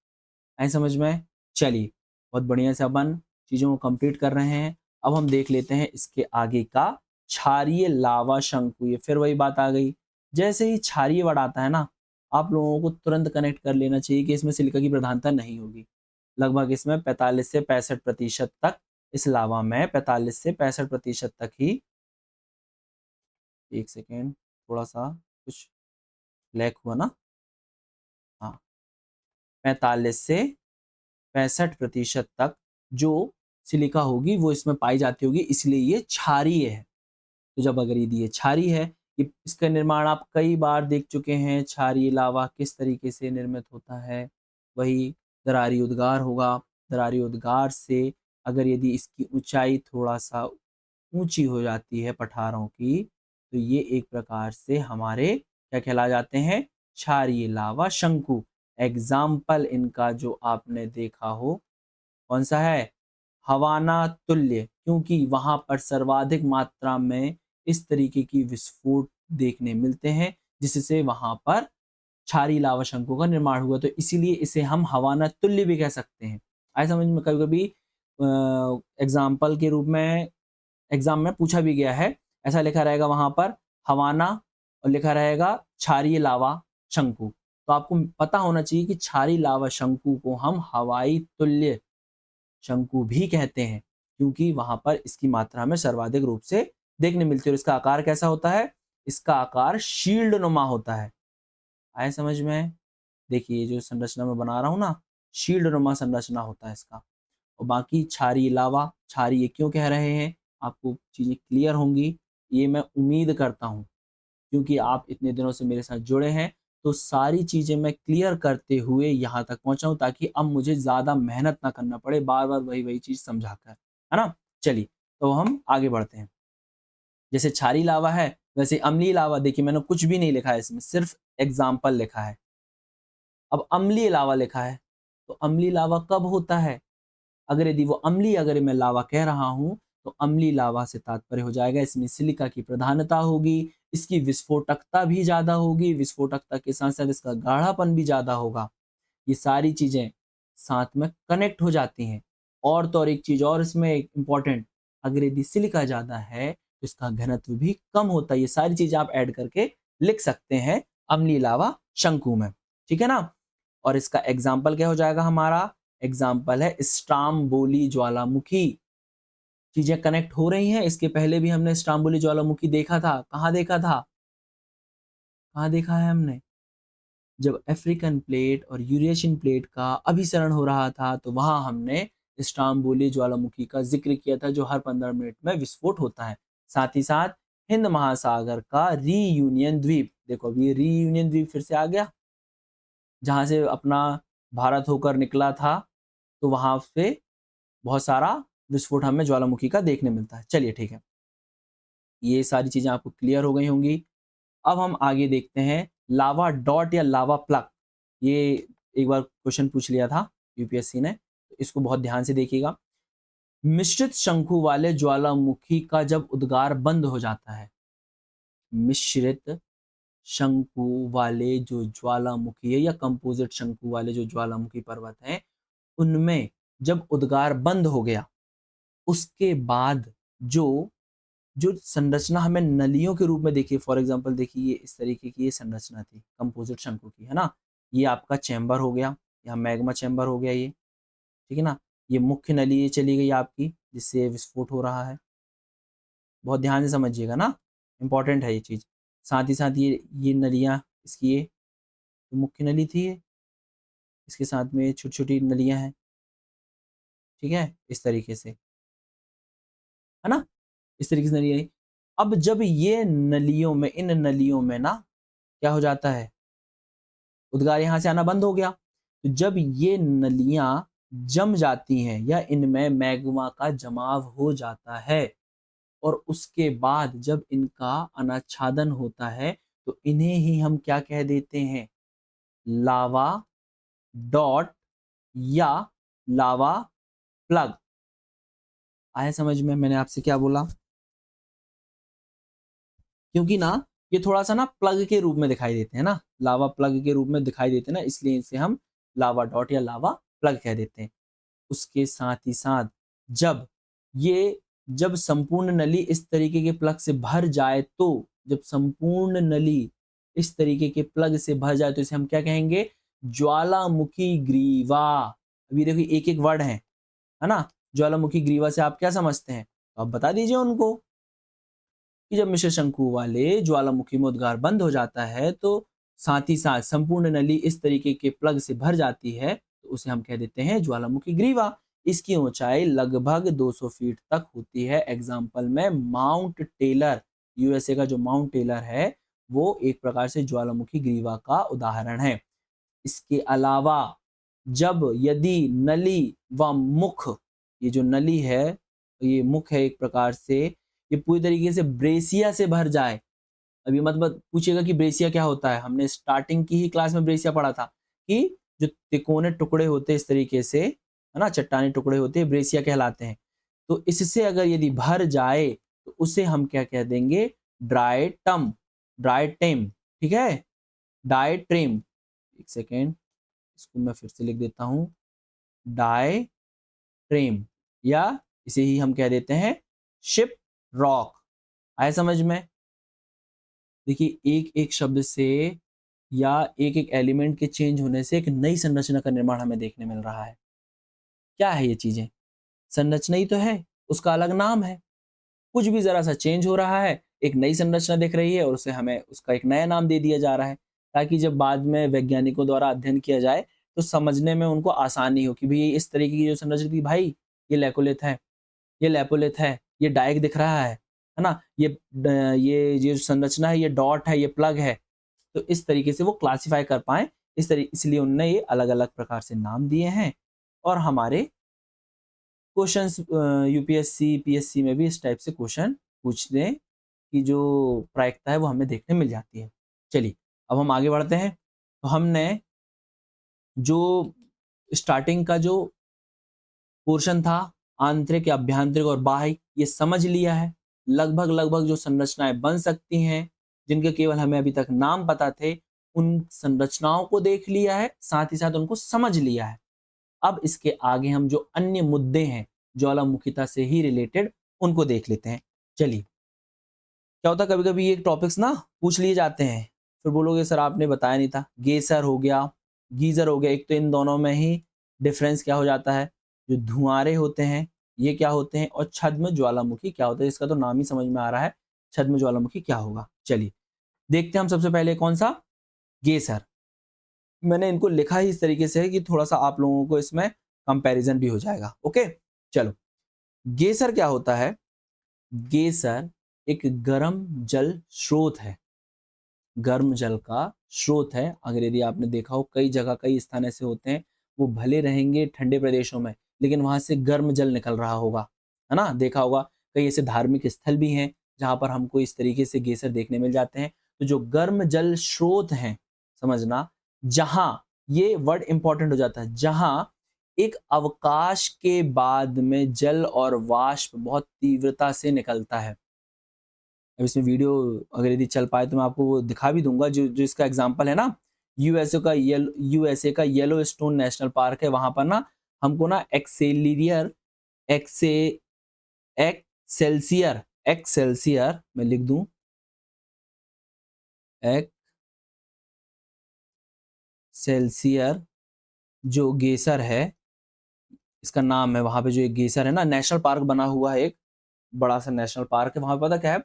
ऐ समझ में? चलिए, बहुत बढ़िया से अपन चीज़ों को कंप्लीट कर रहे हैं। अब हम देख लेते हैं इसके आगे का क्षारीय लावा शंकु। ये फिर वही बात आ गई, जैसे ही क्षारीय वर्ड आता है ना, आप लोगों को तुरंत कनेक्ट कर लेना चाहिए कि इसमें सिलिका की प्रधानता नहीं होगी। लगभग इसमें 45 से 65% तक, इस लावा में 45 से 65% तक ही, एक सेकेंड, थोड़ा सा कुछ लैक हुआ ना, हाँ, 45 से 65% तक जो सिलिका होगी वो इसमें पाई जाती होगी, इसलिए ये क्षारीय है। तो जब अगर यदि ये क्षारीय है, इसका निर्माण आप कई बार देख चुके हैं, क्षारीय लावा किस तरीके से निर्मित होता है, वही दरारी उद्गार होगा। दरारी उद्गार से अगर यदि इसकी ऊंचाई थोड़ा सा ऊंची हो जाती है पठारों की, तो ये एक प्रकार से हमारे क्या कहला जाते हैं, क्षारीय लावा शंकु। एग्जाम्पल इनका जो आपने देखा हो कौन सा है, हवाना तुल्य, क्योंकि वहां पर सर्वाधिक मात्रा में इस तरीके की विस्फोट देखने मिलते हैं जिससे वहां पर क्षारीय लावा शंकु का निर्माण हुआ, तो इसीलिए इसे हम हवाना तुल्य भी कह सकते हैं। आए समझ में? कभी कभी एग्जाम्पल के रूप में एग्जाम में पूछा भी गया है, ऐसा लिखा रहेगा वहां पर हवाना और लिखा रहेगा क्षारीय लावा शंकु। तो आपको पता होना चाहिए कि क्षारीय लावा शंकु को हम हवाई तुल्य शंकु भी कहते हैं, क्योंकि वहां पर इसकी मात्रा में सर्वाधिक रूप से देखने मिलती है। और इसका आकार कैसा होता है, इसका आकार शील्ड नुमा होता है। आए समझ में? देखिए जो संरचना मैं बना रहा हूं ना, शील्ड नुमा संरचना होता है इसका। और बाकी क्षारीय लावा, क्षारीय क्यों कह रहे हैं, आपको चीजें क्लियर होंगी, ये मैं उम्मीद करता हूँ, क्योंकि आप इतने दिनों से मेरे साथ जुड़े हैं, तो सारी चीजें मैं क्लियर करते हुए यहाँ तक पहुंचा हूं, ताकि अब मुझे ज्यादा मेहनत ना करना पड़े बार बार वही वही चीज समझाकर, है ना। चलिए, तो हम आगे बढ़ते हैं। जैसे क्षारीय लावा है, वैसे अम्लीय लावा, देखिए मैंने कुछ भी नहीं लिखा है इसमें, सिर्फ एग्जाम्पल लिखा है। अब अम्लीय लावा लिखा है, तो अम्लीय लावा कब होता है, अगर यदि वो अम्लीय अगर मैं लावा कह रहा हूं, तो अम्लीय लावा से तात्पर्य हो जाएगा इसमें सिलिका की प्रधानता होगी, इसकी विस्फोटकता भी ज्यादा होगी, विस्फोटकता के साथ साथ इसका गाढ़ापन भी ज्यादा होगा। ये सारी चीजें साथ में कनेक्ट हो जाती हैं। और तो और एक चीज और इसमें इंपॉर्टेंट, अगर यदि सिलिका ज्यादा है तो इसका घनत्व भी कम होता है। ये सारी चीजें आप ऐड करके लिख सकते हैं अम्लीय लावा शंकु में, ठीक है ना। और इसका एग्जाम्पल क्या हो जाएगा हमारा, एग्जाम्पल है स्ट्राम्बोली ज्वालामुखी। चीजें कनेक्ट हो रही हैं। इसके पहले भी हमने स्ट्राम्बोली ज्वालामुखी देखा था, कहाँ देखा था, कहाँ देखा है हमने, जब अफ्रीकन प्लेट और यूरेशियन प्लेट का अभिसरण हो रहा था, तो वहां हमने स्ट्राम्बोली ज्वालामुखी का जिक्र किया था, जो हर 15 मिनट में विस्फोट होता है। साथ ही साथ हिंद महासागर का रीयूनियन द्वीप, देखो अभी रीयूनियन द्वीप फिर से आ गया, जहां से अपना भारत होकर निकला था, तो वहां से बहुत सारा विस्फोट हमें ज्वालामुखी का देखने मिलता है। चलिए ठीक है, ये सारी चीजें आपको क्लियर हो गई होंगी। अब हम आगे देखते हैं लावा डॉट या लावा प्लग। ये एक बार क्वेश्चन पूछ लिया था यूपीएससी ने, तो इसको बहुत ध्यान से देखिएगा। मिश्रित शंकु वाले ज्वालामुखी का जब उद्गार बंद हो जाता है, मिश्रित शंकु वाले जो ज्वालामुखी है या कंपोजिट शंकु वाले जो ज्वालामुखी पर्वत हैं, उनमें जब उद्गार बंद हो गया, उसके बाद जो जो संरचना हमें नलियों के रूप में देखिए, फॉर एग्जांपल देखिए ये इस तरीके की ये संरचना थी कंपोजिट शंकु की, है ना। ये आपका चैम्बर हो गया, यहाँ मैग्मा चैम्बर हो गया ये, ठीक है ना। ये मुख्य नली ये चली गई आपकी, जिससे विस्फोट हो रहा है। बहुत ध्यान से समझिएगा ना, इंपॉर्टेंट है ये चीज। साथ ही साथ ये नलियाँ इसकी, ये तो मुख्य नली थी ये, इसके साथ में छोटी छोटी नलियाँ हैं, ठीक है, इस तरीके से, है ना, इस तरीके से नलियाँ। अब जब ये नलियों में, इन नलियों में ना क्या हो जाता है, उद्गार यहाँ से आना बंद हो गया, तो जब ये नलियां जम जाती हैं या इनमें मैग्मा का जमाव हो जाता है, और उसके बाद जब इनका अनाच्छादन होता है, तो इन्हें ही हम क्या कह देते हैं, लावा डॉट या लावा प्लग। आया समझ में मैंने आपसे क्या बोला? क्योंकि ना ये थोड़ा-सा ना प्लग के रूप में दिखाई देते हैं ना, लावा प्लग के रूप में दिखाई देते हैं ना, इसलिए इसे हम लावा डॉट या लावा प्लग कह देते हैं। उसके साथ ही साथ जब ये जब संपूर्ण नली इस तरीके के प्लग से भर जाए तो, जब संपूर्ण नली इस तरीके के प्लग से भर जाए तो इसे हम क्या कहेंगे? ज्वालामुखी ग्रीवा। अभी देखिए एक-एक वर्ड है ना? ज्वालामुखी ग्रीवा से आप क्या समझते हैं? तो आप बता दीजिए उनको। कि जब मिश्र शंकु वाले ज्वालामुखी में उद्गार बंद हो जाता है तो साथ ही साथ संपूर्ण नली इस तरीके के प्लग से भर जाती है तो उसे हम कह देते हैं ज्वालामुखी ग्रीवा। इसकी ऊंचाई लगभग 200 फीट तक होती है। एग्जाम्पल में माउंट टेलर, यूएसए का जो माउंट टेलर है वो एक प्रकार से ज्वालामुखी ग्रीवा का उदाहरण है। इसके अलावा जब यदि नली व मुख, ये जो नली है ये मुख है एक प्रकार से, ये पूरी तरीके से ब्रेसिया से भर जाए। अभी मत पूछिएगा कि ब्रेसिया क्या होता है, हमने स्टार्टिंग की ही क्लास में ब्रेसिया पढ़ा था कि जो तिकोने टुकड़े होते हैं इस तरीके से, है ना, चट्टानी टुकड़े होते हैं, ब्रेसिया कहलाते हैं। तो इससे अगर यदि भर जाए तो उसे हम क्या कह देंगे? ड्राइटम, ड्राइटेम, ठीक है, डायट्रेम। एक सेकेंड, इसको मैं फिर से लिख देता हूं, डायट्रेम, या इसे ही हम कह देते हैं शिप रॉक। आया समझ में? देखिए एक एक शब्द से या एक एक एलिमेंट के चेंज होने से एक नई संरचना का निर्माण हमें देखने मिल रहा है। क्या है ये चीजें? संरचना ही तो है, उसका अलग नाम है। कुछ भी जरा सा चेंज हो रहा है, एक नई संरचना दिख रही है और उसे हमें उसका एक नया नाम दे दिया जा रहा है, ताकि जब बाद में वैज्ञानिकों द्वारा अध्ययन किया जाए तो समझने में उनको आसानी हो कि भाई इस तरीके की जो संरचना थी, भाई ये लेकोलिथ है, ये लेपोलिथ है, ये डायक दिख रहा है ना, ये संरचना है, ये डॉट है, ये प्लग है। तो इस तरीके से वो क्लासिफाई कर पाए, इसलिए उन्होंने ये अलग-अलग प्रकार से नाम दिए हैं। और हमारे क्वेश्चंस यूपीएससी, पीएससी में भी इस टाइप से क्वेश्चन पूछने की जो प्रायिकता है वो हमें देखने मिल जाती है। चलिए, अब हम आगे बढ़ते हैं। तो हमने जो स्टार्टिंग का जो पोर्शन था, आंतरिक या अभ्यंतरिक और बाह्य, ये समझ लिया है। लगभग लगभग जो संरचनाएं बन सकती हैं, जिनके केवल हमें अभी तक नाम पता थे, उन संरचनाओं को देख लिया है, साथ ही साथ उनको समझ लिया है। अब इसके आगे हम जो अन्य मुद्दे हैं ज्वालामुखिता से ही रिलेटेड, उनको देख लेते हैं। चलिए, क्या होता है कभी कभी ये टॉपिक्स ना पूछ लिए जाते हैं, फिर बोलोगे सर आपने बताया नहीं था। गेसर हो गया, गीजर हो गया, एक तो इन दोनों में ही डिफरेंस क्या हो जाता है, जो धुआंरे होते हैं ये क्या होते हैं, और छद्म ज्वालामुखी क्या होता है। इसका तो नाम ही समझ में आ रहा है, छद्म ज्वालामुखी क्या होगा। चलिए देखते हैं हम सबसे पहले कौन सा, गेसर। मैंने इनको लिखा ही इस तरीके से है कि थोड़ा सा आप लोगों को इसमें कंपैरिजन भी हो जाएगा। ओके, चलो, गेसर क्या होता है? गेसर एक गर्म जल स्रोत है, गर्म जल का स्रोत है। अगर यदि आपने देखा हो कई जगह कई स्थान ऐसे होते हैं, वो भले रहेंगे ठंडे प्रदेशों में लेकिन वहां से गर्म जल निकल रहा होगा, है ना, देखा होगा। कई ऐसे धार्मिक स्थल भी हैं जहां पर हमको इस तरीके से गेसर देखने मिल जाते हैं। तो जो गर्म जल स्रोत हैं, समझना, जहां, ये वर्ड इंपॉर्टेंट हो जाता है, जहां एक अवकाश के बाद में जल और वाष्प बहुत तीव्रता से निकलता है। अब इसमें वीडियो अगर यदि चल पाए तो मैं आपको वो दिखा भी दूंगा, जो जो इसका एग्जांपल है ना, यूएसए का येलो स्टोन नेशनल पार्क है। वहां पर ना हमको ना एक्सेलियर एक्से एक्सेल्सियर एक्सेल्सियर मैं लिख दूं, एक्सेल्सियर जो गेसर है, इसका नाम है। वहां पे जो एक गेसर है ना, नेशनल पार्क बना हुआ है, एक बड़ा सा नेशनल पार्क है। वहां पे पता क्या है,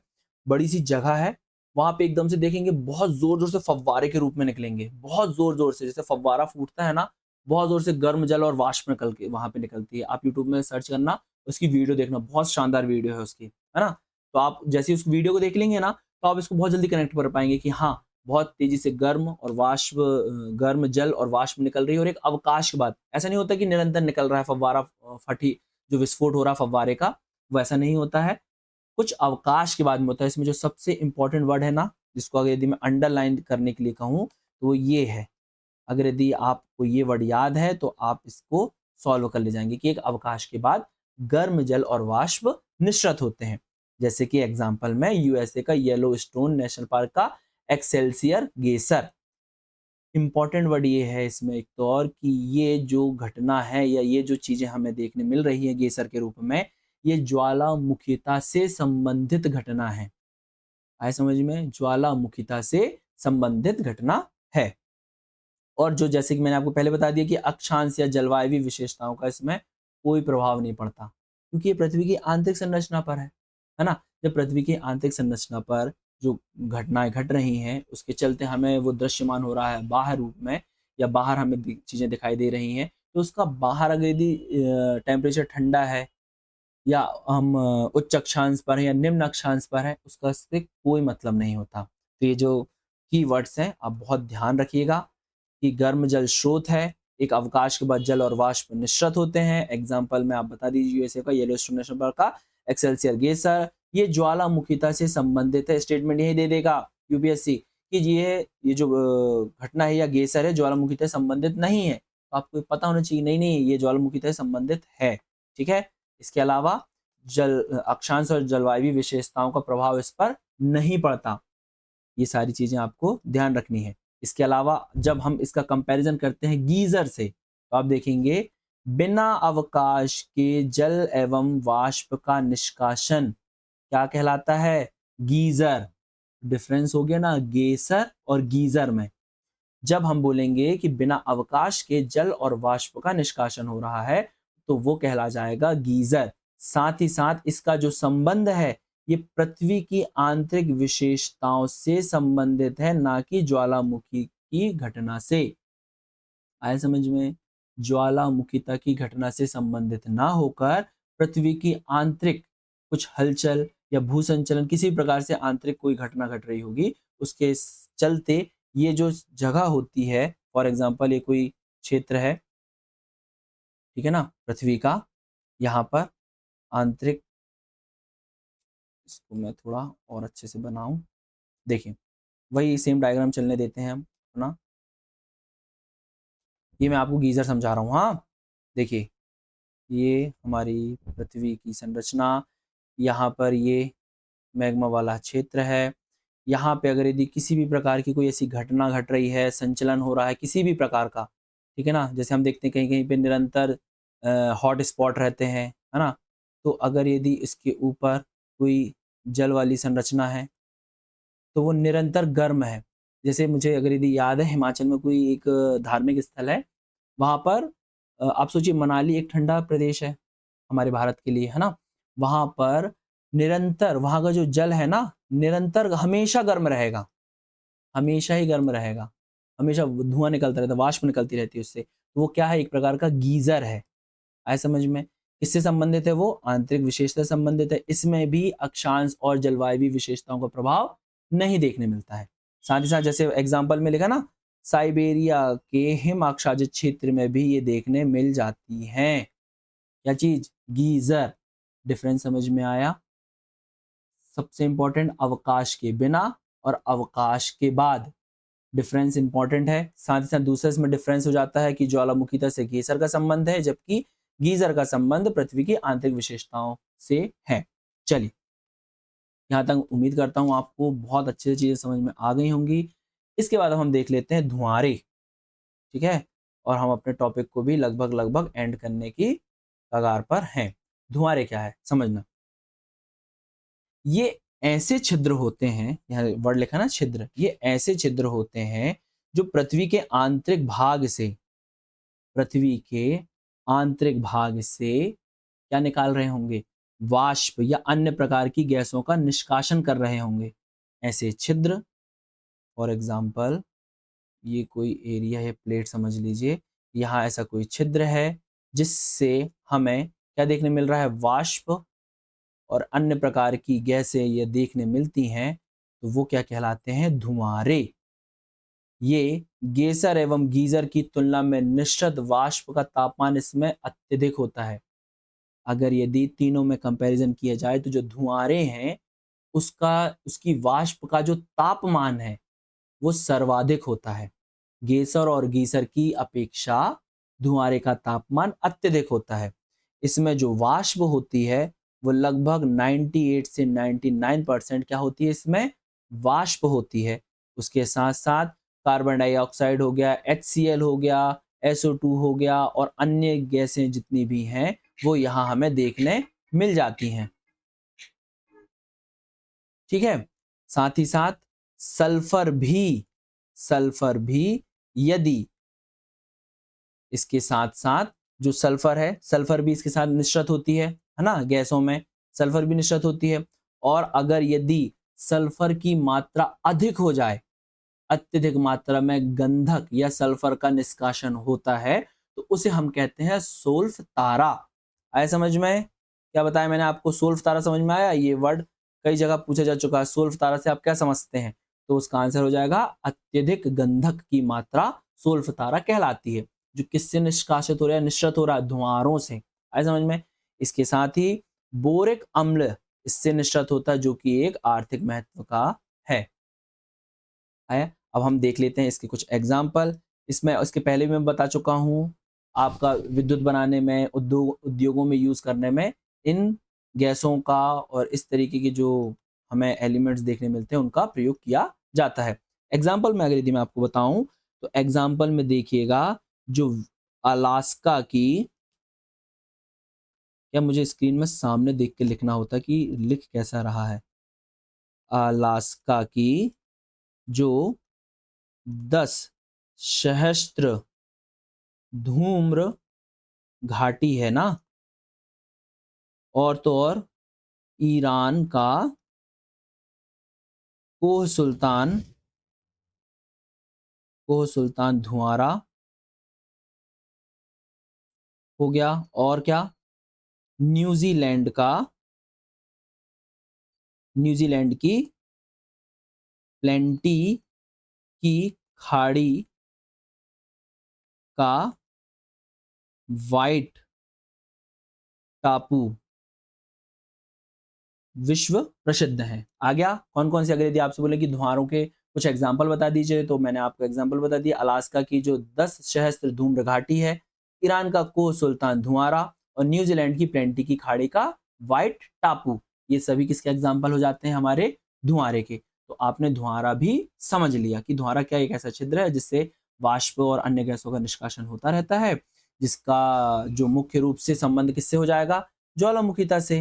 बड़ी सी जगह है, वहां पे एकदम से देखेंगे बहुत जोर जोर से फव्वारे के रूप में निकलेंगे, बहुत जोर जोर से, जैसे फव्वारा फूटता है ना, बहुत जोर से गर्म जल और वाष्प निकल के वहां पे निकलती है। आप यूट्यूब में सर्च करना, उसकी वीडियो देखना, बहुत शानदार वीडियो है उसकी, है ना। तो आप जैसे उस वीडियो को देख लेंगे ना, तो आप इसको बहुत जल्दी कनेक्ट कर पाएंगे कि हाँ, बहुत तेजी से गर्म और वाष्प, गर्म जल और वाष्प निकल रही है, और एक अवकाश के बाद। ऐसा नहीं होता कि निरंतर निकल रहा है फव्वारा, फटी जो विस्फोट हो रहा है फव्वारे का, वैसा नहीं होता है, कुछ अवकाश के बाद में होता है। इसमें जो सबसे इंपॉर्टेंट वर्ड है ना, जिसको अगर यदि मैं अंडरलाइन करने के लिए कहूँ तो वो ये है। अगर यदि आपको ये वर्ड याद है तो आप इसको सॉल्व कर ले जाएंगे कि एक अवकाश के बाद गर्म जल और वाष्प मिश्रित होते हैं। जैसे कि एग्जाम्पल में यूएसए का येलो स्टोन नेशनल पार्क का एक्सेल्सियर गेसर। इंपॉर्टेंट वर्ड ये है इसमें एक तो और कि ये जो घटना है या ये जो चीजें हमें देखने मिल रही है गेसर के रूप में, ये ज्वालामुखीता से संबंधित घटना है। आए समझ में? ज्वालामुखीता से संबंधित घटना है। और जो जैसे कि मैंने आपको पहले बता दिया कि अक्षांश या जलवायु विशेषताओं का इसमें कोई प्रभाव नहीं पड़ता, क्योंकि ये पृथ्वी की आंतरिक संरचना पर है ना? जब पृथ्वी की आंतरिक संरचना पर जो घटनाएं घट रही हैं, उसके चलते हमें वो दृश्यमान हो रहा है बाहर रूप में, या बाहर हमें चीजें दिखाई दे रही हैं, तो उसका बाहर अगर यदि टेम्परेचर ठंडा है, या हम उच्च अक्षांश पर है या निम्न अक्षांश पर है, उसका इससे कोई मतलब नहीं होता। तो ये जो कीवर्ड्स हैं आप बहुत ध्यान रखिएगा कि गर्म जल स्रोत है, एक अवकाश के बाद जल और वाष्प मिश्रित होते हैं। एग्जाम्पल में आप बता दीजिए यूएसए का येलोस्टोन नेशनल पार्क का एक्सेल्सियर गेसर, ये ज्वालामुखीता से संबंधित है। स्टेटमेंट यही दे देगा यूपीएससी कि ये जो घटना है या गेसर है ज्वालामुखीता से संबंधित नहीं है, तो आपको पता होना चाहिए नहीं नहीं ये ज्वालामुखीता से संबंधित है। ठीक है, इसके अलावा जल अक्षांश और जलवायु विशेषताओं का प्रभाव इस पर नहीं पड़ता। ये सारी चीजें आपको ध्यान रखनी है। इसके अलावा जब हम इसका कंपैरिजन करते हैं गीजर से, तो आप देखेंगे बिना अवकाश के जल एवं वाष्प का निष्कासन क्या कहलाता है? गीजर। डिफरेंस हो गया ना गेसर और गीजर में। जब हम बोलेंगे कि बिना अवकाश के जल और वाष्प का निष्कासन हो रहा है, तो वो कहला जाएगा गीजर। साथ ही साथ इसका जो संबंध है ये पृथ्वी की आंतरिक विशेषताओं से संबंधित है, ना कि ज्वालामुखी की घटना से। आए समझ में? ज्वालामुखीता की घटना से संबंधित ना होकर पृथ्वी की आंतरिक कुछ हलचल या भूसंचलन, किसी प्रकार से आंतरिक कोई घटना घट रही होगी, उसके चलते ये जो जगह होती है, फॉर एग्जाम्पल ये कोई क्षेत्र है, ठीक है ना, पृथ्वी का, यहाँ पर आंतरिक, इसको मैं थोड़ा और अच्छे से बनाऊं। देखिए वही सेम डायग्राम चलने देते हैं हम अपना। ये मैं आपको गीजर समझा रहा हूँ। हाँ देखिए, ये हमारी पृथ्वी की संरचना, यहाँ पर ये मैग्मा वाला क्षेत्र है। यहाँ पे अगर यदि किसी भी प्रकार की कोई ऐसी घटना घट रही है, संचलन हो रहा है किसी भी प्रकार का, ठीक है ना, जैसे हम देखते हैं कहीं कहीं पे निरंतर हॉट स्पॉट रहते हैं, है ना, तो अगर यदि इसके ऊपर कोई जल वाली संरचना है तो वो निरंतर गर्म है। जैसे मुझे अगर यदि याद है हिमाचल में कोई एक धार्मिक स्थल है, वहाँ पर आप सोचिए मनाली एक ठंडा प्रदेश है हमारे भारत के लिए, है ना? वहाँ पर निरंतर वहाँ का जो जल है ना, निरंतर हमेशा गर्म रहेगा, हमेशा ही गर्म रहेगा। हमेशा धुआँ निकलता रहता है, वाष्प निकलती रहती है उससे। वो क्या है? एक प्रकार का गीज़र है। आया समझ में? किससे संबंधित है वो? आंतरिक विशेषता से संबंधित है। इसमें भी अक्षांश और जलवायु विशेषताओं का प्रभाव नहीं देखने मिलता है। साथ ही साथ जैसे एग्जाम्पल में लिखा ना, साइबेरिया के हिम आच्छादित क्षेत्र में भी ये देखने मिल जाती हैं। क्या चीज? गीजर। डिफरेंस समझ में आया? सबसे इंपॉर्टेंट अवकाश के बिना और अवकाश के बाद, डिफरेंस इंपॉर्टेंट है। साथ ही साथ दूसरा इसमें डिफरेंस हो जाता है कि ज्वालामुखीता से गीजर का संबंध है, जबकि गीजर का संबंध पृथ्वी की आंतरिक विशेषताओं से है। चलिए, यहाँ तक उम्मीद करता हूँ आपको बहुत अच्छी चीजें समझ में आ गई होंगी। इसके बाद हम देख लेते हैं धुआंरे, ठीक है, और हम अपने टॉपिक को भी लगभग लगभग एंड करने की कगार पर हैं। धुआंरे क्या है समझना। ये ऐसे छिद्र होते हैं, यहाँ वर्ड लिखा ना छिद्र, ये ऐसे छिद्र होते हैं जो पृथ्वी के आंतरिक भाग से क्या निकाल रहे होंगे? वाष्प या अन्य प्रकार की गैसों का निष्कासन कर रहे होंगे। ऐसे छिद्र, फॉर एग्जाम्पल ये कोई एरिया है, प्लेट समझ लीजिए, यहाँ ऐसा कोई छिद्र है जिससे हमें क्या देखने मिल रहा है? वाष्प और अन्य प्रकार की गैसें ये देखने मिलती हैं, तो वो क्या कहलाते हैं? धुआंरे। ये गेसर एवं गीजर की तुलना में निश्चित वाष्प का तापमान इसमें अत्यधिक होता है। अगर यदि तीनों में कंपैरिजन किया जाए तो जो धुआंरे हैं उसका उसकी वाष्प का जो तापमान है वो सर्वाधिक होता है। गेसर और गीसर की अपेक्षा धुआंरे का तापमान अत्यधिक होता है। इसमें जो वाष्प होती है वो लगभग 98 से 99% क्या होती है, इसमें वाष्प होती है। उसके साथ साथ कार्बन डाइऑक्साइड हो गया, HCl हो गया, SO2 हो गया और अन्य गैसें जितनी भी हैं वो यहाँ हमें देखने मिल जाती हैं। ठीक है, साथ ही साथ सल्फर भी, सल्फर भी यदि इसके साथ साथ जो सल्फर है, सल्फर भी इसके साथ मिश्रित होती है ना, गैसों में सल्फर भी मिश्रित होती है। और अगर यदि सल्फर की मात्रा अधिक हो जाए, अत्यधिक मात्रा में गंधक या सल्फर का निष्कासन होता है, तो उसे हम कहते हैं सोल्फ तारा। आया समझ में? क्या बताया मैंने आपको, सोल्फ तारा समझ में आया? ये वर्ड कई जगह पूछा जा चुका है, सोल्फ तारा से आप क्या समझते हैं? तो उसका आंसर हो जाएगा अत्यधिक गंधक की मात्रा सोल्फ तारा कहलाती है, जो किससे निष्कासित हो रहा है, निश्रित हो रहा है, धुआंरों से। आया समझ में? इसके साथ ही बोरिक अम्ल इससे निश्रित होता है, जो कि एक आर्थिक महत्व का है। आया, अब हम देख लेते हैं इसके कुछ एग्जाम्पल। इसमें इसके पहले भी मैं बता चुका हूँ, आपका विद्युत बनाने में, उद्योगों में यूज करने में इन गैसों का और इस तरीके के जो हमें एलिमेंट्स देखने मिलते हैं उनका प्रयोग किया जाता है। एग्जाम्पल में अगर यदि मैं आपको बताऊं तो एग्जाम्पल में देखिएगा, जो अलास्का की, या मुझे स्क्रीन में सामने देख के लिखना होता कि लिख कैसा रहा है, अलास्का की जो 10 सहस्त्र धूम्र घाटी है ना, और तो और ईरान का कोह सुल्तान धुआरा हो गया, और क्या, न्यूजीलैंड की प्लेंटी की खाड़ी का वाइट टापू विश्व प्रसिद्ध है। आ गया? कौन कौन से, अगर यदि आपसे बोले कि धुआरों के कुछ एग्जाम्पल बता दीजिए, तो मैंने आपको एग्जाम्पल बता दिया, अलास्का की जो 10 सहस्त्र धूम्र घाटी है, ईरान का कोह सुल्तान धुआरा और न्यूजीलैंड की प्लेंटी की खाड़ी का व्हाइट टापू। ये सभी किसके एग्जाम्पल हो जाते हैं? हमारे धुआरे के। तो आपने धुआरा भी समझ लिया कि धुआरा क्या एक ऐसा छिद्र है जिससे वाष्प और अन्य गैसों का निष्कासन होता रहता है, जिसका जो मुख्य रूप से संबंध किससे हो जाएगा? ज्वालामुखीता से।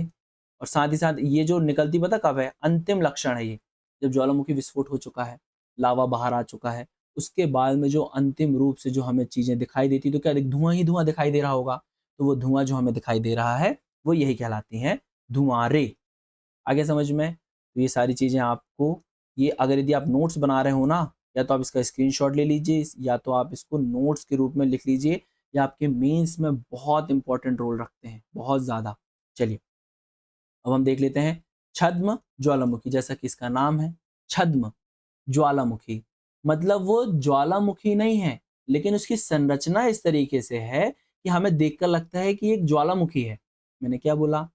और साथ ही साथ ये जो निकलती पता कब है? अंतिम लक्षण है ये, जब ज्वालामुखी विस्फोट हो चुका है, लावा बाहर आ चुका है, उसके बाद में जो अंतिम रूप से जो हमें चीजें दिखाई देती, तो क्या धुआं ही धुआं दिखाई दे रहा होगा, तो वो धुआं जो हमें दिखाई दे रहा है वो यही कहलाती हैं धुआंरे। आगे समझ में? तो ये सारी चीजें आपको, ये अगर यदि आप नोट्स बना रहे हो ना, या तो आप इसका स्क्रीनशॉट ले लीजिए, या तो आप इसको नोट्स के रूप में लिख लीजिए, या आपके मेंस में बहुत इंपॉर्टेंट रोल रखते हैं, बहुत ज्यादा। चलिए अब हम देख लेते हैं छद्म ज्वालामुखी। जैसा कि इसका नाम है छद्म ज्वालामुखी, मतलब वो ज्वालामुखी नहीं है, लेकिन उसकी संरचना इस तरीके से है कि हमें देखकर लगता है कि एक ज्वालामुखी है। मैंने क्या बोला?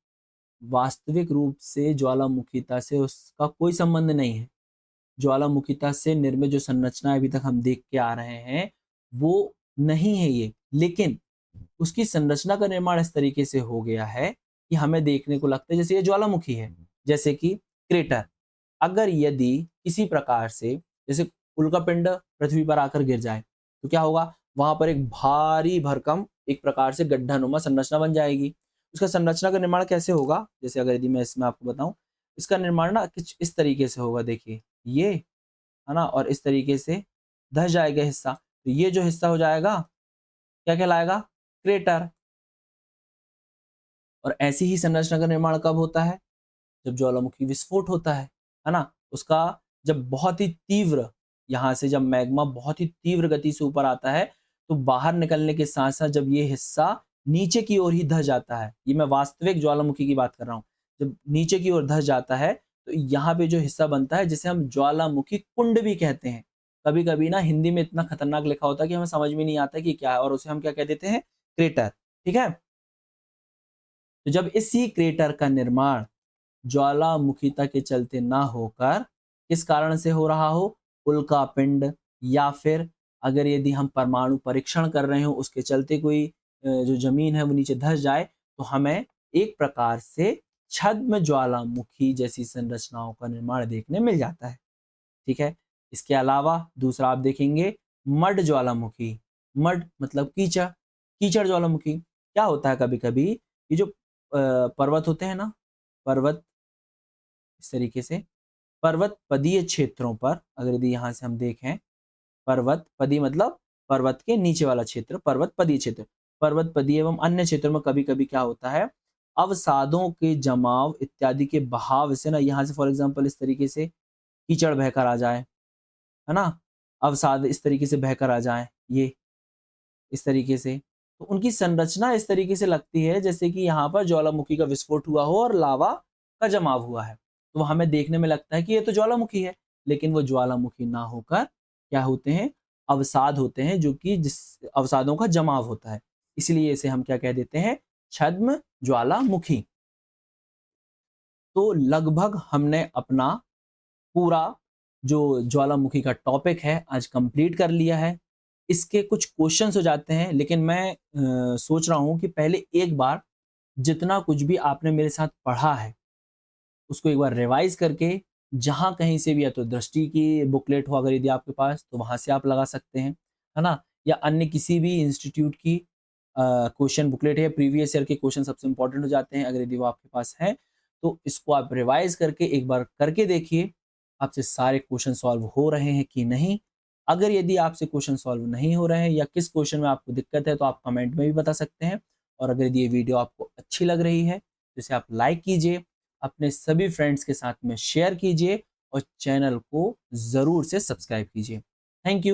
वास्तविक रूप से ज्वालामुखीता से उसका कोई संबंध नहीं है। ज्वालामुखीता से निर्मित जो संरचना अभी तक हम देख के आ रहे हैं वो नहीं है ये, लेकिन उसकी संरचना का निर्माण इस तरीके से हो गया है कि हमें देखने को लगता है जैसे ये ज्वालामुखी है। जैसे कि क्रेटर, अगर यदि किसी प्रकार से जैसे उल्कापिंड पृथ्वी पर आकर गिर जाए तो क्या होगा? वहां पर एक भारी भरकम एक प्रकार से गड्ढानुमा संरचना बन जाएगी। उसका संरचना का निर्माण कैसे होगा? जैसे अगर यदि मैं इसमें आपको बताऊं, इसका निर्माण ना कुछ इस तरीके से होगा, देखिए ये है ना, और इस तरीके से धस जाएगा हिस्सा, तो ये जो हिस्सा हो जाएगा क्या कहलाएगा? क्रेटर। और ऐसी ही संरचना का निर्माण कब होता है? जब ज्वालामुखी विस्फोट होता है ना, उसका जब बहुत ही तीव्र, यहाँ से जब मैग्मा बहुत ही तीव्र गति से ऊपर आता है, तो बाहर निकलने के साथ साथ जब ये हिस्सा नीचे की ओर ही धस जाता है, ये मैं वास्तविक ज्वालामुखी की बात कर रहा हूँ, जब नीचे की ओर धस जाता है तो यहाँ पे जो हिस्सा बनता है जिसे हम ज्वालामुखी कुंड भी कहते हैं। कभी कभी ना हिंदी में इतना खतरनाक लिखा होता है कि हमें समझ में नहीं आता कि क्या है, और उसे हम क्या कह देते हैं? क्रेटर। ठीक है, तो जब इसी क्रेटर का निर्माण ज्वालामुखीता के चलते ना होकर किस कारण से हो रहा हो? उल्कापिंड, या फिर अगर यदि हम परमाणु परीक्षण कर रहे हो उसके चलते कोई जो जमीन है वो नीचे धस जाए, तो हमें एक प्रकार से छद्म ज्वालामुखी जैसी संरचनाओं का निर्माण देखने मिल जाता है। ठीक है। इसके अलावा दूसरा आप देखेंगे मड ज्वालामुखी। मड मतलब कीचड़, कीचड़ ज्वालामुखी। क्या होता है, कभी कभी ये जो पर्वत होते हैं ना, पर्वत इस तरीके से पर्वत पदीय क्षेत्रों पर, अगर यदि यहाँ से हम देखें, पर्वत पदी मतलब पर्वत के नीचे वाला क्षेत्र, पर्वत पदीय क्षेत्र, पर्वत पदीय एवं अन्य क्षेत्रों में कभी कभी क्या होता है, अवसादों के जमाव इत्यादि के बहाव से ना, यहाँ से फॉर एग्जाम्पल इस तरीके से कीचड़ बहकर आ जाए, है ना, अवसाद इस तरीके से बहकर आ जाए, ये इस तरीके से, तो उनकी संरचना इस तरीके से लगती है जैसे कि यहाँ पर ज्वालामुखी का विस्फोट हुआ हो और लावा का जमाव हुआ है। तो हमें देखने में लगता है कि ये तो ज्वालामुखी है, लेकिन वो ज्वालामुखी ना होकर क्या होते हैं, अवसाद होते हैं, जो कि जिस अवसादों का जमाव होता है, इसलिए इसे हम क्या कह देते हैं, छद्म ज्वालामुखी। तो लगभग हमने अपना पूरा जो ज्वालामुखी का टॉपिक है आज कंप्लीट कर लिया है। इसके कुछ क्वेश्चंस हो जाते हैं, लेकिन मैं सोच रहा हूँ कि पहले एक बार जितना कुछ भी आपने मेरे साथ पढ़ा है उसको एक बार रिवाइज करके, जहाँ कहीं से भी, या तो दृष्टि की बुकलेट हो अगर यदि आपके पास, तो वहाँ से आप लगा सकते हैं, है ना, या अन्य किसी भी इंस्टीट्यूट की क्वेश्चन बुकलेट है, प्रीवियस ईयर के क्वेश्चन सबसे इंपॉर्टेंट हो जाते हैं, अगर यदि वो आपके पास है तो इसको आप रिवाइज करके एक बार करके देखिए आपसे सारे क्वेश्चन सॉल्व हो रहे हैं कि नहीं। अगर यदि आपसे क्वेश्चन सॉल्व नहीं हो रहे हैं या किस क्वेश्चन में आपको दिक्कत है तो आप कमेंट में भी बता सकते हैं। और अगर यदि ये वीडियो आपको अच्छी लग रही है तो इसे आप लाइक कीजिए, अपने सभी फ्रेंड्स के साथ में शेयर कीजिए और चैनल को ज़रूर से सब्सक्राइब कीजिए। Thank you.